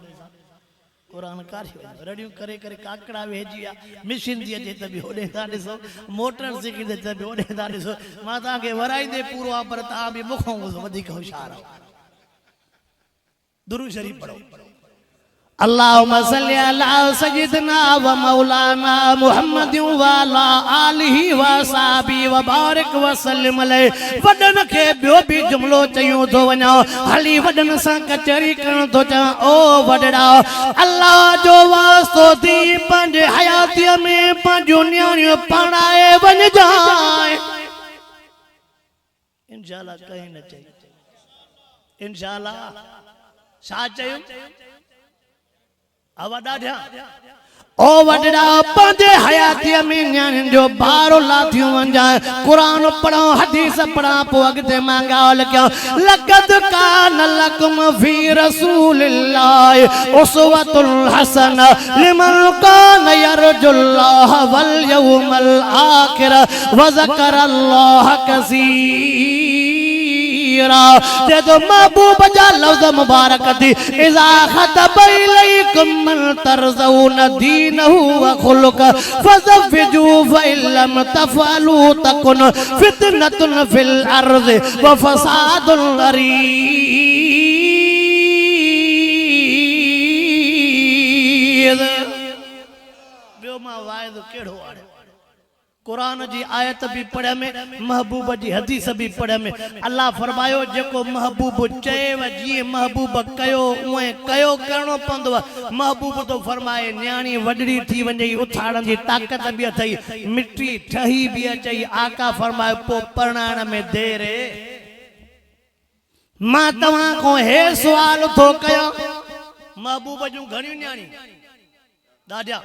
क़ुरान कारी रड़ियूं करे करे काकड़ा वेझी आहे मशीन थी अचे त बि होॾे था ॾिसो मोटर सिखी त बि होॾे था ॾिसो मां तव्हांखे वराईंदे पूरो आहे पर तव्हां बि मूंखां वधीक होशियारु आहियो दुरूद शरीफ पढ़ो अल्लाहुम्मा सल्ली अला सय्यिदना व मौलाना मुहम्मद व अला आलिहि व सहाबी व बारिक व सल्लम अलैहि वॾनि खे ॿियो बि जुमिलो चयूं थो वञा हली वॾनि सां कचहरी करणु थो चाहियां ओ वॾड़ा अल्लाह जो वास्तो थी पंहिंजे हयातीअ में पंहिंजूं न्याणियूं पढ़ाए वञजाए इंशाअल्लाह कहीं न चई इंशाअल्लाह छा चयूं ओ वॾड़ा पंहिंजे हयातीअ में न्याणियुनि जो बारो लाथियूं वञाए क़ुरान पढ़ो हदीस पढ़ा पोइ अॻिते मां ॻाल्हि कयां लक़द कान लकुम फी रसूलिल्लाहि उसवतुल हसना लिमन कान यरजुल्लाह वल यौमल आखिर व ज़करल्लाह कसीरा तो महबूब जा लफ्ज़ मुबारक थी इज़ा खतब इलैकुम मन तरज़ऊन दीनहु व खुलुक फज़व्विजू फ़इल्लम तफ़अलू तकुन फितनतुन फ़िल अर्ज़ि व फ़सादुन अरीज़ ॿियो मां वाइदो कहिड़ो आहे कुरान जी आयत भी पढ़े में महबूब जी हदीस भी पढ़े में अल्लाह फरमायो जेको महबूब चेव जी महबूब कयो उए कयो करणो पंदो महबूब तो फरमाए न्याणी वडड़ी थी वञई उथाड़न जी ताकत भी अथई मिट्टी ठही भी अचई आका फरमाए पो परणाण में देर मां तवा को हे सवाल थो कया महबूब जूं घणी न्याणी दादा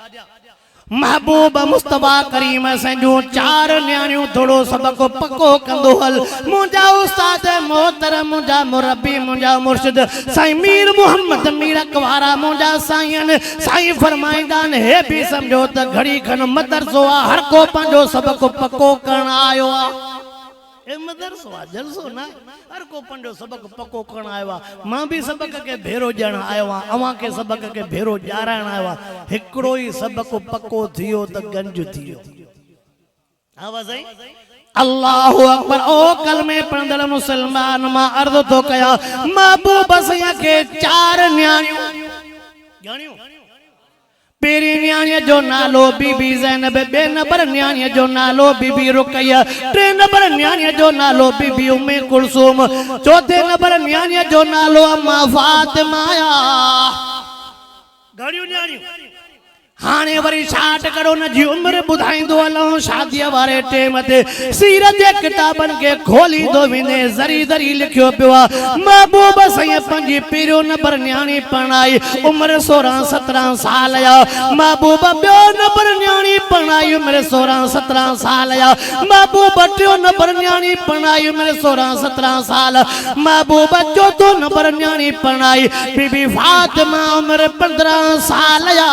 महबूब मुस्तफा करीम संजू 4 न्याणियों थोड़ो सबक पक्को कंदो हल मुंजा उस्ताद मोहतरम मुंजा मुरब्बी मुंजा मुर्शिद साईं मीर मोहम्मद मीर अकवारा मुंजा साईं साईं फरमाइंदान हे भी समझो त घड़ी खन मदरसो आ हर को पंजो सबक पक्को करण आयो आ ए मदरसो आ जलसो ना हर को पंजो सबक पक्को करण आयो आ मां भी सबक के भेरो जण आयो आ अवा के सबक के भेरो जारण आयो आ हिकड़ो ही सबक पक्को थियो त गंज थियो आवाज आई अल्लाहु अकबर ओ कलमे पढ़ंदड़ मुसलमान मां अर्ज तो कया महबूब सैया के 4 न्याणियों न्याणियों पेरी न्याणी जो नालो बीबी ज़ैनब 2 नंबर न्याणी जो नालो बीबी रुकैया 3 नंबर न्याणी जो नालो बीबी उम्मे कुलसूम 4थे नंबर न्याणी जो नालो अम्मा फातिमा घणियूं न्याणियूं हाने वरी छाट करो न जी उम्र बुधाइंदो हलो शादी वारे टेम ते सीरत जे किताबन के खोली दो विने जरी जरी लिखियो पियो महबूब सैया पंजी पेरियो नंबर न्याणी पणाई उम्र 16-17 साल या महबूब ॿियो नंबर न्याणी पणाई उम्र 16-17 साल या महबूब टियों नंबर न्याणी पणाई उम्र 16-17 साल महबूब चौथो नंबर न्याणी पणाई बीबी फातिमा उम्र 15 साल या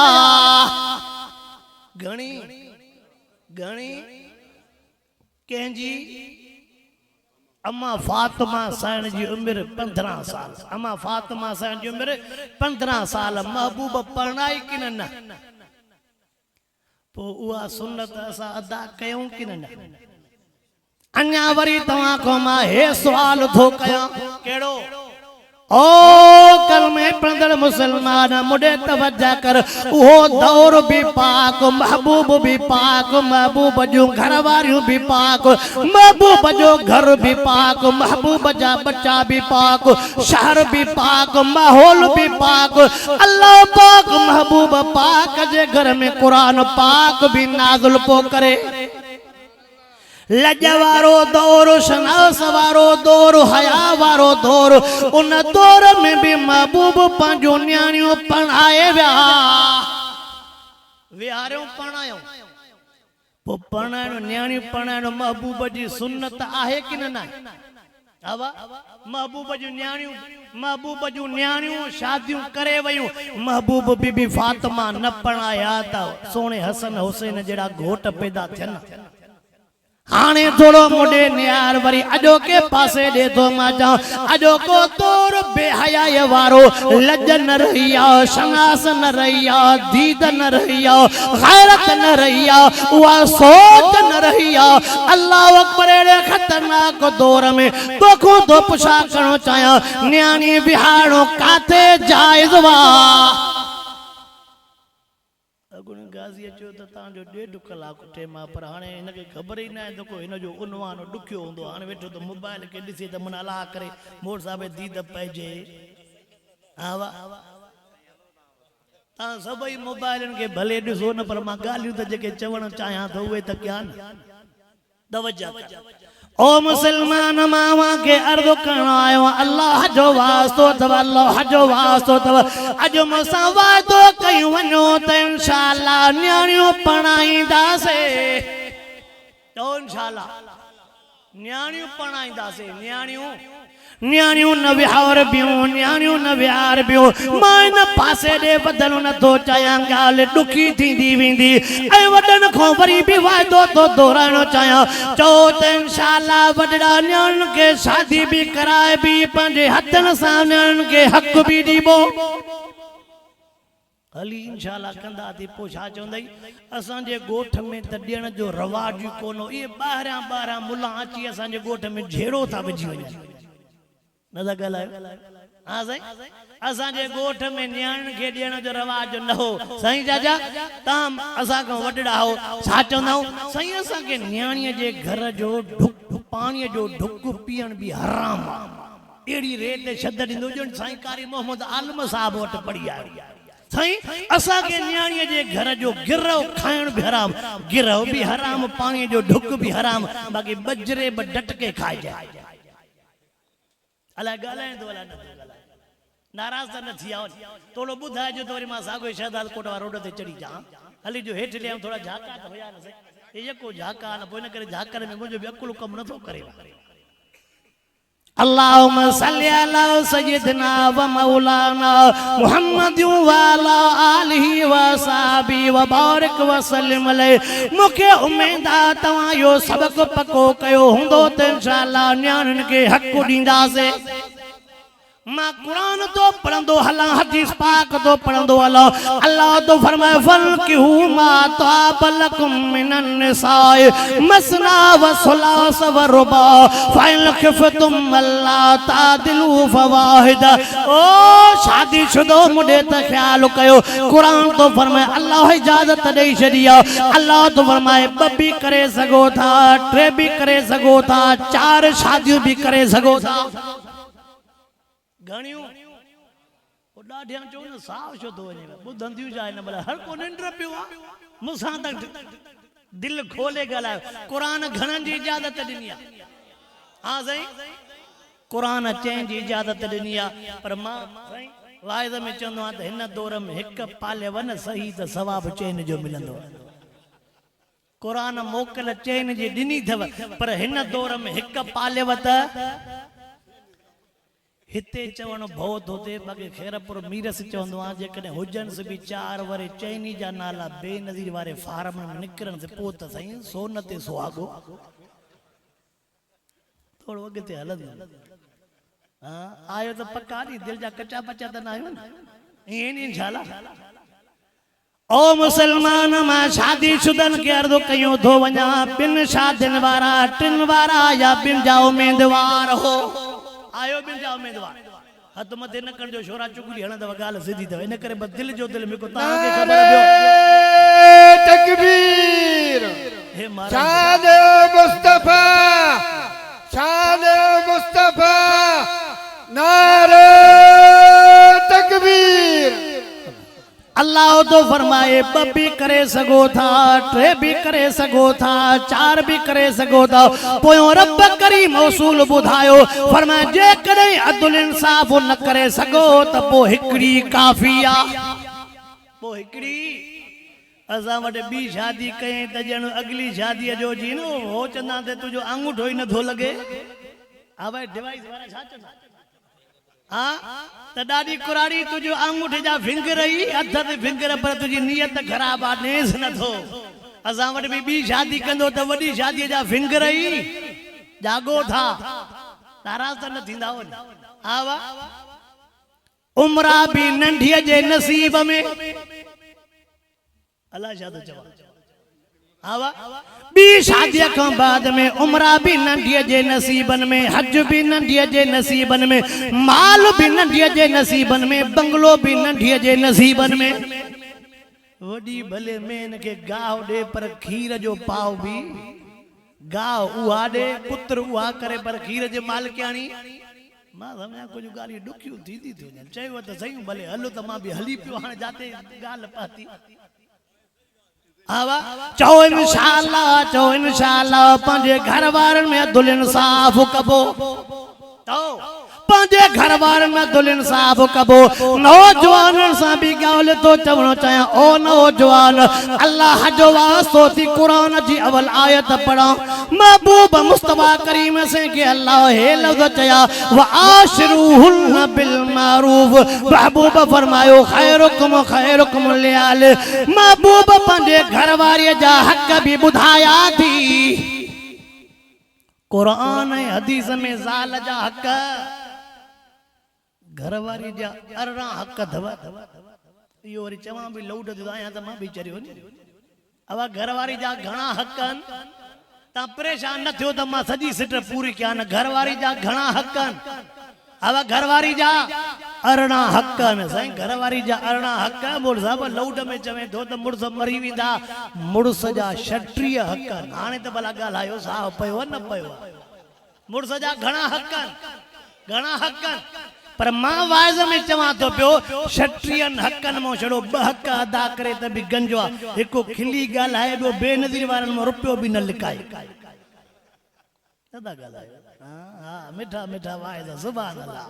घणी घणी कंहिंजी अम्मा फातिमा साईं जी उम्र 15 साल अम्मा फातिमा साईं जी उम्र 15 साल महबूब पढ़ाई कि न पो उहा सुन्नत असां अदा कयूं कि न अञा वरी तव्हां को मां हे सवाल थो कयां कहिड़ो ओ कलमे पढ़ंदड़ मुसलमान मुडे तवज्जो कर वो दौर भी पाक महबूब भी पाक महबूब जो घर वारियों भी पाक महबूब जो घर भी पाक महबूब जा बच्चा भी पाक शहर भी पाक माहौल भी पाक अल्लाह पाक महबूब पाक जे घर में कुरान पाक भी नाज़िल पो करे लजवारो दौर शनास वारो दौर हया वारो दौर उन दौर में भी महबूब पंजो न्याणियों पढ़ाए विहारियों पढ़ायो पो पढ़ाइणो न्याणियों पढ़ाइणो महबूब जी सुन्नत आहे कि न आवा महबूब जूं न्याणियों शादियों करे वयूं महबूब बीबी फातिमा न पढ़ाया त सोने हसन हुसैन जड़ा घोट पैदा थियन हाने थोड़ो मुडे नियार वरी अजो के पासे दे तो मा जाऊं अजो को तोर बेहया वारो लज न रहिया शनास न रहिया दीद न रहिया गैरत न रहिया वा सोच न रहिया अल्लाह अकबर रे खतरनाक दौर में तोखो तो पुछा करणो चाया न्याणी बिहाड़ो काथे जायज वा गाजी अचो त तव्हांजो 1.5 कलाक टेम आहे पर हाणे हिनखे ख़बर ई न आहे त को हिन जो उनवान ॾुखियो हूंदो हाणे वेठो त मोबाइल खे ॾिसी त मन अलाह करे मोर साहिब दीद पइजे हा वाह तव्हां सभई मोबाइलनि खे भले ॾिसो न पर मां ॻाल्हियूं त जेके चवणु चाहियां थो उहे त कया न तवज्जो ओ मुसलमान मावा के अर्ज करण आयो अल्लाह जो वास्तो तव अल्लाह जो वास्तो तव अज मसा वादो कयूं वञो त इंशाअल्लाह न्याणियों पढ़ाईंदासे तो इंशाअल्लाह न्याणियों पढ़ाईंदासे न्याणियों न विहार बियो न्याणियों न विहार बियो मां न पासे दे बदल न तो चाया गाल दुखी थींदी वेंदी ए वडन खो वरी भी वादो तो दोहराणो चाया चो त इंशाअल्लाह वडड़ा न्याण के शादी भी कराए भी पंजे हथन सां न्याण के हक भी दीबो हली इंशाअल्लाह कंदा थी पो छा चवंदई असां जे गोठ में त ॾियण जो रवाज कोनो ये 12 मुल्ला अची असां जे गोठ में झेड़ो था विझी वञनि न था ॻाल्हायो हाँ साईं असांजे ॻोठ में नियाणियुनि खे ॾियण जो रवाज न हो साईं चाचा तव्हां असांखां वॾड़ा हो छा चवंदा आहियूं साईं असांखे नियाणीअ जे घर जो पाणीअ जो ढुक पीअण बि हराम आहे अहिड़ी रेत शद ॾींदो ॼण साईं कारी मोहम्मद आलम साहब वटि पढ़ी आयो साईं असांखे नियाणीअ जे घर जो गिरह खाइण बि हराम गिरह बि हराम पाणीअ जो ढुक बि हराम बाक़ी बजरे बि डटके खाइजाए अलाए ॻाल्हाइण थो अलाए न नाराज़ त न थी आयो थोरो ॿुधाइजो त वरी मां साॻियो शहदाद कोट वारा रोड ते चढ़ी जा हली जो हेठि लिया थोरा झाका त हुया न साईं हे जेको झाका न पोइ इन करे झाकनि में मुंहिंजो बि अकुल कमु नथो करे अल्लाहुम्मा सल्ली अला सय्यिदना व मौलाना मुहम्मद व अला आलिहि व सहाबी व बारिक व सल्लिम अलैहि मूंखे उम्मीद आहे तव्हां इहो सबक़ पको कयो हूंदो त इंशाअल्लाह नियाणियुनि खे हक़ ॾींदासीं मां कुरान तो पढ़ंदो हला हदीस पाक तो पढ़ंदो हला अल्लाह तो फरमाए फलकिहु मा ताबलकुम मिनन निसाए मसना व सुलास व रुबा फाइन खफतुम अल्लाह तादिलु फवाहिद ओ शादीशुदा मुडे त ख्याल कयो कुरान तो फरमाए अल्लाह इजाजत ॾेई छॾी अल्लाह तो फरमाए ॿ बि करे सघो था टे बि करे सघो था चार शादियूं बि करे सघो था घणियूं ॾाढियां चओ न साफ़ छो थो वञे ॿुधंदियूं जाए न भला हर को निंड पियो आहे मूंसां त दिलि खोले ॻाल्हायो क़ुरान घणनि जी इजाज़त ॾिनी आहे हा साईं क़ुरान चइनि जी इजाज़त ॾिनी आहे पर मां साईं वाइद में चवंदो आहियां त हिन दौर में हिकु पाले वञ सही त सवाबु चइनि जो मिलंदो क़ुरान मोकल चइनि जी ॾिनी अथव पर हिन दौर में हिकु पालेव त हिते चवण भओ थो थिए बाक़ी खैरपुर मीरस चवंदो आहे जेकॾहिं हुजनि से बि चार वरे चइनी जा नाला बेनज़ीर वारे फार्म में निकिरनि से पोइ त साईं सोन ते सुहागो थोरो अॻिते हलंदो हा आयो त पका नी दिलि जा कचा पचा त न आहियूं न ईअं नी छाला ओ मुसलमान मां शादीशुदनि खे अर्ज़ु कयूं थो वञा ॿिनि शादियुनि वारा टिनि वारा या ॿिनि जा उमेदवार हो आयो बिन जा उम्मीदवार हथ मथे न कर जो छोरा चुगली हणंदव ॻाल्हि सिधी अथव इन करे दिल जो दिल में को तव्हांखे ख़बर पियो तकबीर हे शान मुस्तफा शान मुस्तफा नारे तकबीर अल्लाह तो फरमाए ॿ बि करे सघो था टे बि करे सघो था चार बि करे सघो था पोयों रब करीम उसूल ॿुधायो फरमाए जेकॾहिं अदल इंसाफ़ न करे सघो त पोइ हिकिड़ी काफ़ी आहे पोइ हिकिड़ी असां वटि ॿी शादी कयईं त ॼण अॻिली शादीअ जो जी न हो चवंदा त तुंहिंजो आंगूठो ई नथो लॻे हा भाई डिवाइस वारा छा चवंदा हाँ त ॾाढी कुराड़ी तुंहिंजो आंगूठे जा फिंगर ई हथ ते फिंगर पर तुंहिंजी नियत ख़राब आहे नेस नथो असां वटि बि ॿी शादी कंदो त वॾी शादीअ जा फिंगर ई जागो था नाराज़ त न थींदा हा वाह उमरा बि नंढीअ जे नसीब में अलाह छा थो चवां हा वाह बी शादीअ खां बाद में उमरा भी नंढीअ जे नसीबन में हज भी नंढीअ जे नसीबन में माल भी नंढीअ जे नसीबन में बंगलो भी नंढीअ जे नसीबन में वडी भले में इनके गाव दे पर खीर जो पाव भी गाव उहा दे पुत्र उहा करे पर खीर जे मालिकाणी मां समझा कुछ गाली दुखियूं थींदी थी वञनि चयो त सही भले हलो त मां भी हली पियो हाणे जाते गाल पाती आवा चो इंशाअल्लाह पंहिंजे घर वारनि में अदल इंसाफ कबो तो पंहिंजे घर वारनि में अदल इंसाफ कबो नौजवाननि सां भी ॻाल्हि तो चवणो चाहियां ओ नौजवान अल्लाह जो वास्तो थी कुरान जी अवल आयत पढ़ा महबूब मुस्तफा करीम से के अल्लाह हे लफ्ज़ चया व आशिरुहुन बिल मारूफ महबूब फरमायो खैरुकुम लियाल महबूब पंहिंजे घर वारीअ जा हक़ भी ॿुधाया थी कुरान ऐं हदीस में ज़ाल जा हक़ घर वारी जा 18 हक़ अथव इहो वरी चवां भी लौट जो आहियां त मां भी चरियो अब घर वारी जा घणा हक़ आहिनि तव्हां परेशान न थियो त मां सॼी सिट पूरी कयां न घर वारी जा घणा हक़ आहिनि अब घरवारी जा अरणा हक न साईं घरवारी जा अरणा हक मुड़स अब लौड में चवे तो त मुड़स मरी वेंदा मुड़स जा 36 हक हाणे त भला ॻाल्हायो साह पयो न पयो मुड़स जा घणा हक पर मां वाइज़ में चवां तो पियो 36 हकनि मां छड़ो 2 हक अदा करे त बि गंजो आहे हिकु खिली ॻाल्हाए ॿियो बेनज़ीर वारनि मां रुपयो बि न लिकाए दादा ॻाल्हायो हा मिठा मिठा वाइज़ सुभान अल्लाह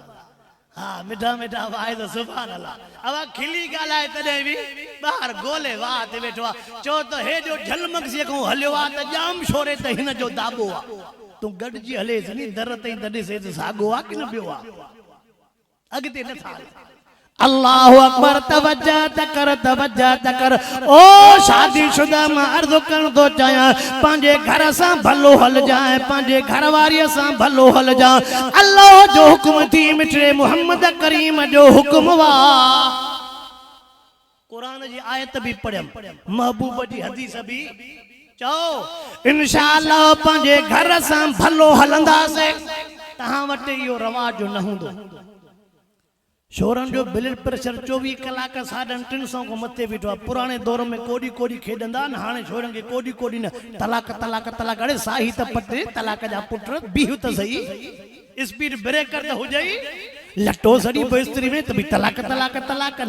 हा मिठा मिठा वाइज़ सुभान अल्लाह अब खिली ॻाल्हाए तॾहिं बि ॿाहिरि गोले वाह ते वेठो आहे चओ त हे जो झलमक्सीअ खां हलियो आहे त जाम छोरे त हिन जो दाबो आहे तूं गॾिजी हलेसि नी दर ताईं त ॾिसे त साॻो आहे की न ॿियो आहे अॻिते न था अल्लाह अकबर तवज्जो तकर ओ शादीशुदा मां अर्ज़ करण तो चाहियां पंहिंजे घर सां भलो हल जाए पंहिंजे घरवारीअ सां भलो हल जा अल्लाह जो हुक्म थी मिठे मोहम्मद करीम जो हुक्म वा कुरान जी आयत भी पढ़ियम महबूब जी हदीस भी चओ इंशाअल्लाह पंहिंजे घर सां भलो हलंदासे तहां वटि इहो रवाज न हूंदो छोरन जो ब्लड प्रेशर 24 कलाक 350 को मथे बीठो आहे पुराने दौर में कोडी कोडी खेडंदा न हाणे छोरन के कोडी कोडी न तलाक अरे साही त पट तलाक जा पुट बीहु त सही स्पीड ब्रेकर त हुजई लटो सड़ी बिस्तरी में त भी तलाक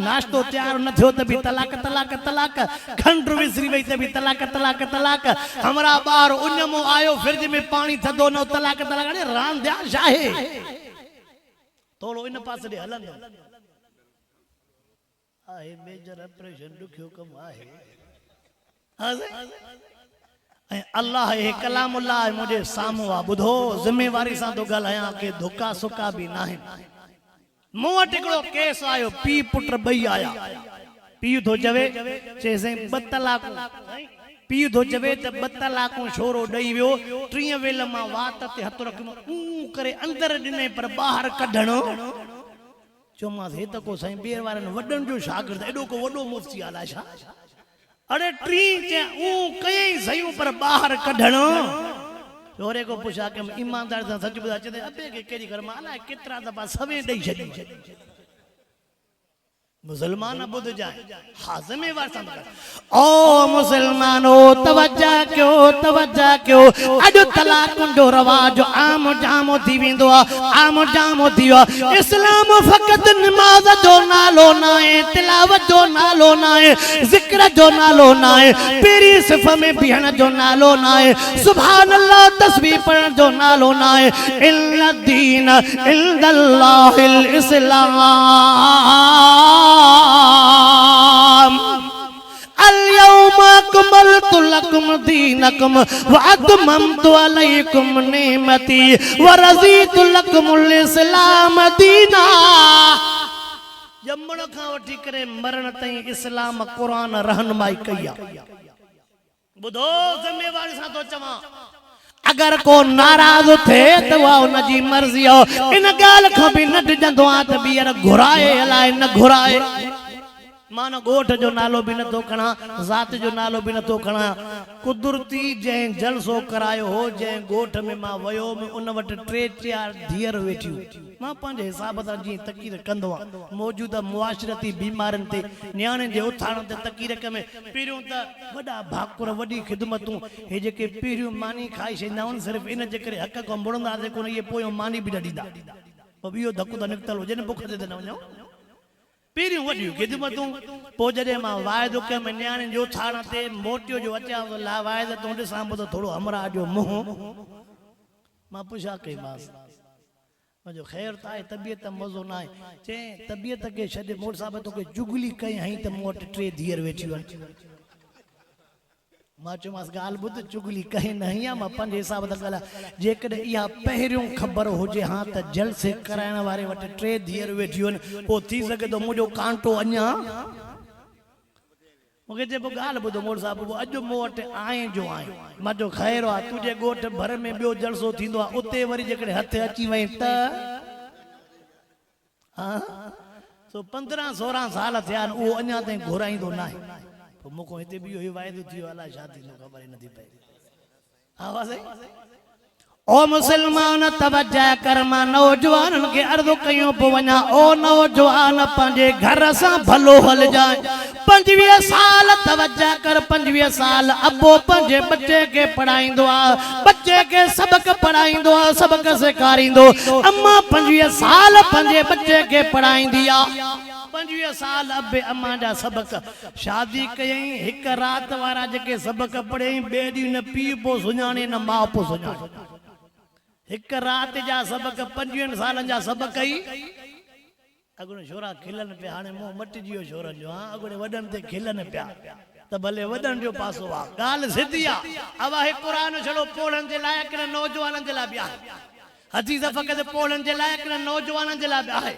नाश्तो तैयार न थियो त भी तलाक खंड विसरी वई त भी तलाक हमरा बार उन्नमो आयो फ्रिज में पानी थदो न तलाक अरे रांध्या शाहे थोड़ो इन पास दे हलंदो आहे मेजर ऑपरेशन दुखियो कम आहे ऐं अल्लाह हे कलामुल्लाह मुझे सामो आ बुधो जिम्मेवारी सां तो ॻाल्हायां के धोखा सुका भी नाहे मूं वटि हिकिड़ो केस आयो पी पुट ॿई आया पीउ थो चवे चइसई 2 तलाक पीउ थो चवे त 2 तलाकूं छोरो ॾेई वियो 3 वेल मां वात ते हथ रखियो करे अंदर ॾिने पर ॿाहिरि कढणो चयोमांसि हे त को साईं ॿीहर वारनि वॾनि जो शागिर्द एॾो को वॾो मुफ़्ती अलाए छा अरे 3 कयई सयूं पर ॿाहिरि कढणो छोरे को पुछा के ईमानदार सां सच ॿुधाए चए अबे के कहिड़ी घर मां अलाए केतिरा दफ़ा सवे ॾेई छॾी मुसलमान बुध जाए हाँ जिम्मेवार ओ मुसलमानो तवज्जो कयो अॼु तलाक जो रवाज आम जामो थी वेंदो आहे इस्लाम फ़क़त नमाज जो नालो न आहे तिलावत जो नालो न आहे ज़िक्र जो नालो न आहे पहिरीं सिफ़ में बीहण जो नालो न आहे सुभान अल्लाह तस्बीह पढ़ण जो नालो न आहे इल्ला दीन इल्लल्लाहिल इस्लाम اليوم أكملت لكم دينكم وأتممت عليكم نعمتي ورضيت لكم الإسلام دينا जमण खां वठी करे मरण ताईं इस्लाम क़ुरान रहनुमाई कई आहे ॿुधो ज़िम्मेवारी सां तो चवां अगर को नाराज थे तो वह उनजी मर्जी हो इन गाल खां भी न डिजंदो आ त बीहर घुराए अलाए न घुराए मानो गोठ जो नालो भी न तो खणा जात जो नालो भी न तो खणा कुदरती जैं जलसो करायो हो जैं गोठ में मां वयो में उन वट 3-4 धीअर वेठियूं मां पंहिंजे हिसाब सां जी तकीर कंदो आ मौजूदा मुआशरती बीमारन ते न्याणे जे उथाण ते तकीर में पहिरियों त वॾा भाकुर वॾी खिदमतूं हे जेके पहिरियों मानी खाई छॾींदा आहिनि सिर्फ़ इन जे करे हक़ खां मुड़ंदासीं कोन इहे पोयों मानी बि न ॾींदा पोइ इहो धकु त निकितल हुजे न बुख ते न वञो पहिरियों वॾियूं खिदमतूं पोइ जॾहिं मां वाइदो कयुमि न्याणे जो उथाण ते मोटियो जो अचां थो ला वाइद तूं ॾिसां पोइ त थोरो हमरा जो मुंहुं मां पुछा कईमांसि मुंहिंजो ख़ैर त आहे तबियत मज़ो न आहे चई तबियत खे छॾे मोट साहिब तोखे जुगली कई हई त मूं वटि 3 धीअर वेठियूं आहिनि मां चयोमांसि ॻाल्हि ॿुध चुगली कई न हई आहे मां पंहिंजे हिसाब सां ॻाल्हायां जेकॾहिं इहा पहिरियों ख़बर हुजे हा त जलसे कराइण वारे वटि 3 धीअर वेठियूं आहिनि पोइ थी सघे थो मुंहिंजो कांटो अञा मूंखे चए पोइ ॻाल्हि ॿुधो मोट साहिब अॼु मूं वटि आए जो आहे मां चयो ख़ैर आहे तुंहिंजे ॻोठ भर में ॿियो जलसो थींदो आहे उते वरी जेकॾहिं हथ अची वई त हा सो 15-16 साल थिया आहिनि उहो अञा ताईं घुराईंदो न आहे पोइ मूंखां हिते बि इहो वाइदो थियो अलाए छा थींदो ख़बर ई नथी पए हा वासे ओ मुसलमान तवज्जो कर, मां नौजवानन के अर्ज़ कयूं पो वञा। ओ नौजवान पंहिंजे घर सां भलो हल जाए। 25 साल तवज्जो कर, 25 साल अबो पंहिंजे बच्चे के पढ़ाईंदो आ, बच्चे के सबक पढ़ाईंदो आ, सबक सेखारींदो। अम्मा 25 साल पंहिंजे बच्चे के पढ़ाईंदी आ। 25 साल अबे अम्मा जा सबक। शादी कयई हिक रात वारा जेके सबक पढ़ई, ॿिए ॾींहुं न पीउ पो सुञाणे न माउ पो सुञाणे। हिक रात जा सबक 25 सालन जा सबक ई। अगुणे छोरा खिलन पिया, हाणे मुंह मटिजी वियो छोरनि जो। हाँ अगुणे वॾनि ते खिलन पिया त भले वॾनि जो पासो आ, ॻाल्हि सिधी आ। अब हे क़ुरान छड़ो पोड़न जे लाइ कि नौजवाननि जे लाइ बि आहे। हदीस फ़क़त पोड़न जे लाइ कि नौजवाननि जे लाइ बि आहे।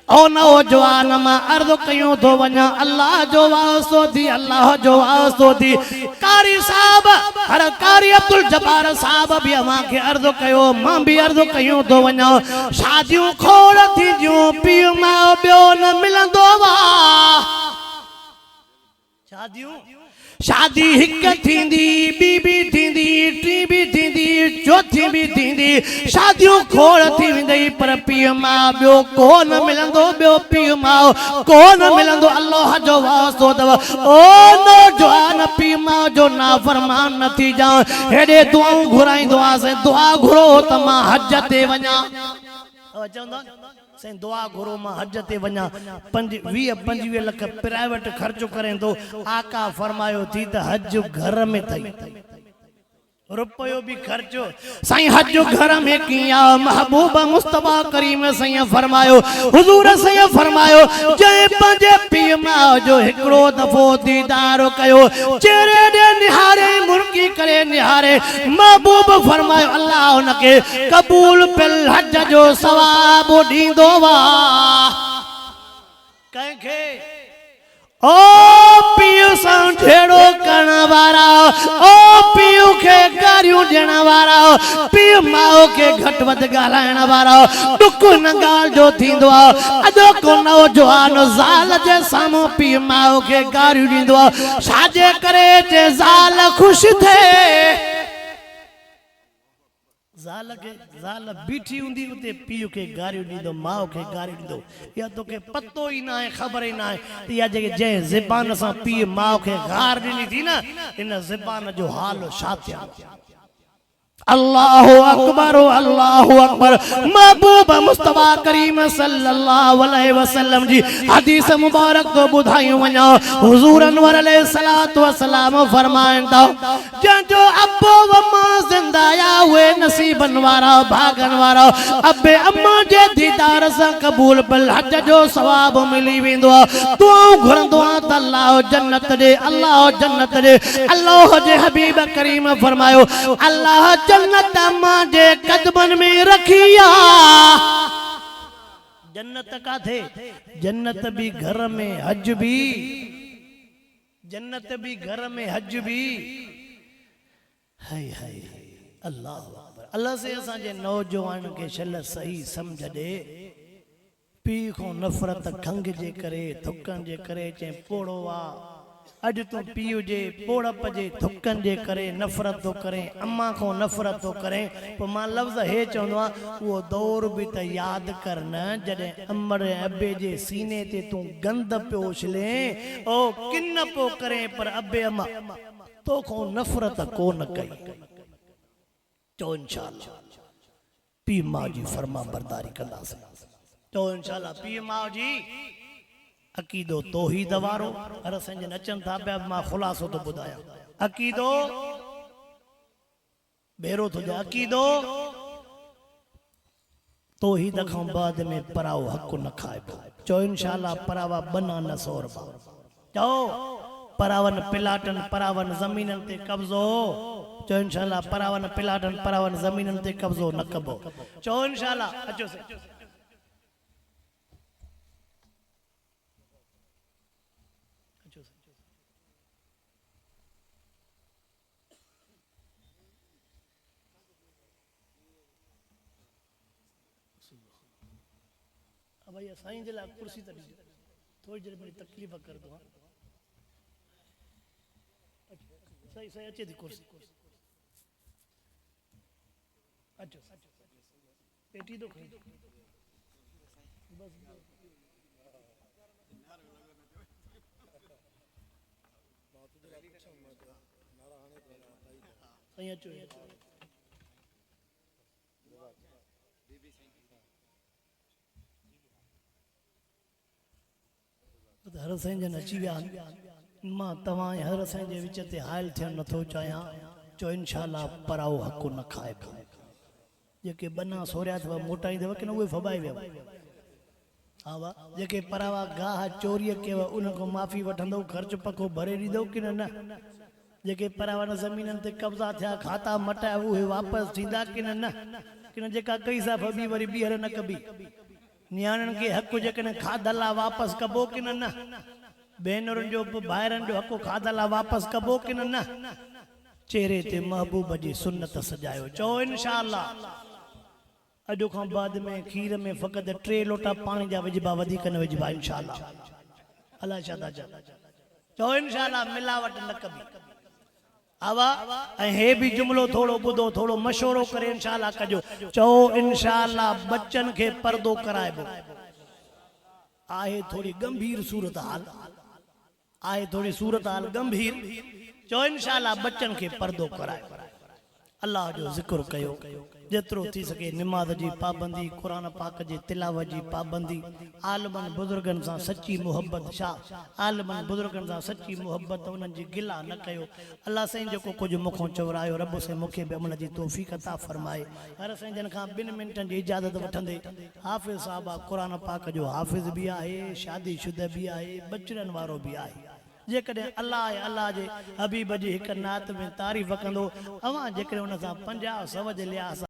ओ नौजवान मां अर्ज़ कयूं थो वञा, अल्लाह जो वास्तो थी, अल्लाह जो वास्तो थी। कारी साहब, हर कारी अब्दुल जब्बार साहब भी अवां के अर्ज़ कयो, मां भी अर्ज़ कयूं थो वञा। शादियूं खोड़ थी जूं, पीउ माउ ॿियो न मिलंदो वा। शादी हिक थींदी, ॿी भी थींदी, टी भी थींदी, चौथी भी थींदी। शादियूं खोड़ थी वेंदी, पर पीउ माउ ॿियो कोन मिलंदो, ॿियो पीउ माउ कोन मिलंदो। अल्लाह जो वास्तो अथव। ओ नौजवान, पीउ माउ जो नाफरमान न थी जाओ। हेॾे दुआऊं घुराईंदो आसीं, दुआ घुरो त मां हज ते वञा। चवंदा साईं दुआ घुरो मां हज ते वञा। 20-25 लख प्राइवेट ख़र्चो करें तो। आका फरमायो थी त हज घर में थई, रुपयो भी खर्चो साईं हज घर में किया। महबूब मुस्तफा करीम साईं फरमायो, हुजूर साईं फरमायो, जंहिं पंहिंजे पीउ माउ जो हिकिड़ो दफ़ो दीदार कयो, चेहरे ॾे निहारे, मुर्गी करे निहारे, महबूब फरमायो अल्लाह उनके कबूल पिल हज जो सवाब ॾींदो वा। कंहिंखे ओ पीउ सां ढेड़ो करण वारा, ओ पीउ के गारियूं ॾियण वारा, पीउ माउ के घटि वधि ॻाल्हाइण वारा, दुख न ॻाल्हि जो थींदो आहे। अॼो को नौजवान ज़ाल जे साम्हूं पीउ माउ के गारियूं ॾींदो आहे। छाजे करे जे ज़ाल ख़ुशि थिए। ज़ाल बीठी हूंदी उते पीउ के गारियूं ॾींदो, माउ के गारियूं ॾींदो। या तोखे पतो ई न आहे, ख़बर ई न आहे त इहा जंहिं ज़बान सां पीउ माउ के गार ॾिनी थी न, इन ज़बान जो हाल छा थिया। अल्लाहु अकबर, अल्लाहु अकबर। महबूब मुस्तफा करीम सल्लल्लाहु अलैहि वसल्लम जी हदीस मुबारक तो ॿुधायूं वञा। हुजूर अनवर अलैहिस्सलातु वस्सलाम फरमाइनि था, जंहिंजो अबो व मां ज़िंदा आया उहे नसीबन वारा, भागन वारा। अबे अम्मा जे दीदार सां कबूल पिल हज जो सवाब मिली वेंदो आहे। दुआऊं घुरंदो आहे त अल्लाह जन्नत ॾे, अल्लाह जन्नत ॾे। अल्लाह जे हबीब करीम फरमायो, अल्लाह जन्नत मां जे कदमन में रखिया। जन्नत काथे? जन्नत भी घर में, हज भी। जन्नत भी घर में, हज भी। हाय हाय अल्लाह अकबर। अल्लाह से असांजे नौजवान के शल सही समझ दे। पीउ खां नफ़रत खंघ जे करे, थुकन जे करे चए पोड़ो आ। अज तू पीउ जे पोड़प जे थुकन जे करे नफ़रत तो करे, अम्मा को नफ़रत तो करे। तो मां लफ्ज़ हे चवंदो आ, वो दौर भी त याद कर न जॾहिं अमर अबे जे सीने ते तू गंद पोछ ले, ओ किन पो करे, पर अबे अम्मा तो को नफ़रत को न कई। तो इंशाअल्लाह पीउ माउ जी फरमा बरदारी कंदासीं। तो इंशाअल्लाह पीउ माउ जी अकीदो तौहीद वारो। हर संजन अचन था पिया, मां खुलासो तो ॿुधायां। अकीदो भेरो थो जाए, अकीदो तौहीद खां बाद में पराओ हक़ न खाइबो। चओ इंशाअल्लाह परावा बना न सौरबा। चओ परावन पिलाटन, परावन ज़मीनन ते कब्ज़ो। चओ इंशाअल्लाह परावन पिलाटन, परावन ज़मीनन ते कब्ज़ो न कबो। चओ इंशाअल्लाह। अचो भैया साईं जे लाइ कुर्सी त ॾिजो, थोड़ी देर मेरी तकलीफ़ कर दो। सही सही अचे थी कुर्सी। अचो पेटी तो खड़ी साईं अचो हर साईं जन अची विया मां तव्हां हर साईं जे विच ते हायल थियण नथो चाहियां चो इंशाअल्लाह पराओ हक़ न खाए जेके बना सोरिया अथव मोटाईंदव कि न उहे फबाए विया हा वाह जेके परावा गाह चोरीअ कयव उन खां माफ़ी वठंदव ख़र्च पको भरे ॾींदव कि न जेके परावा न ज़मीननि ते कब्ज़ा थिया खाता मटाया उहे वापसि थींदा कि न जेका कई सा फबी वरी ॿीहर न कबी नियाणियुनि खे हक़ जेकॾहिं खाधल आहे वापसि कबो कि न भेनरुनि जो भाइरनि जो हक़ खाधल आहे वापसि कबो कि न चेहरे ते महबूब जी सुन्नत सजायो चओ इंशाअल्लाह अॼु खां बाद में खीर में फ़क़त 3 लोटा पाणी जा विझबा वधीक न विझबा इंशाअल्लाह अल्लाह शादा चओ इंशाअल्लाह मिलावट न कबी आवा ऐं हे भी जुमलो थोड़ो ॿुधो थोड़ो मशवरो करे इंशाअल्लाह कजो चओ इंशाअल्लाह बच्चन खे पर्दो कराइबो आहे थोड़ी गंभीर सूरत हाल आहे थोड़ी सूरत हाल गंभीर चओ इंशाअल्लाह बच्चन खे पर्दो कराइबो अल्लाह जो ज़िक्र कयो जेतिरो थी सके नमाज जी पाबंदी कुरान पाक जी तिलावत जी पाबंदी आलमन बुजुर्गन सां सच्ची मोहब्बत शाह आलमन बुजुर्गन सां सच्ची मोहब्बत उन्हनि जी गिला न कयो अल्लाह साईं जेको कुझु मुखों चवरायो रब साईं मूंखे बि अमल जी तौफ़ीक़ अता फरमाए हर साईं जन खां 2 मिंटनि जी इजाज़त वठंदे हाफ़िज़ साहब आहे कुरान पाक जो हाफ़िज़ भी आहे शादी शुदा भी आहे बचड़नि वारो भी आहे जेकॾहिं अल्लाह जे हबीब जी हिक नात में तारीफ़ कंदो अवां जेकॾहिं उन सां 50 100 जे लिहाज़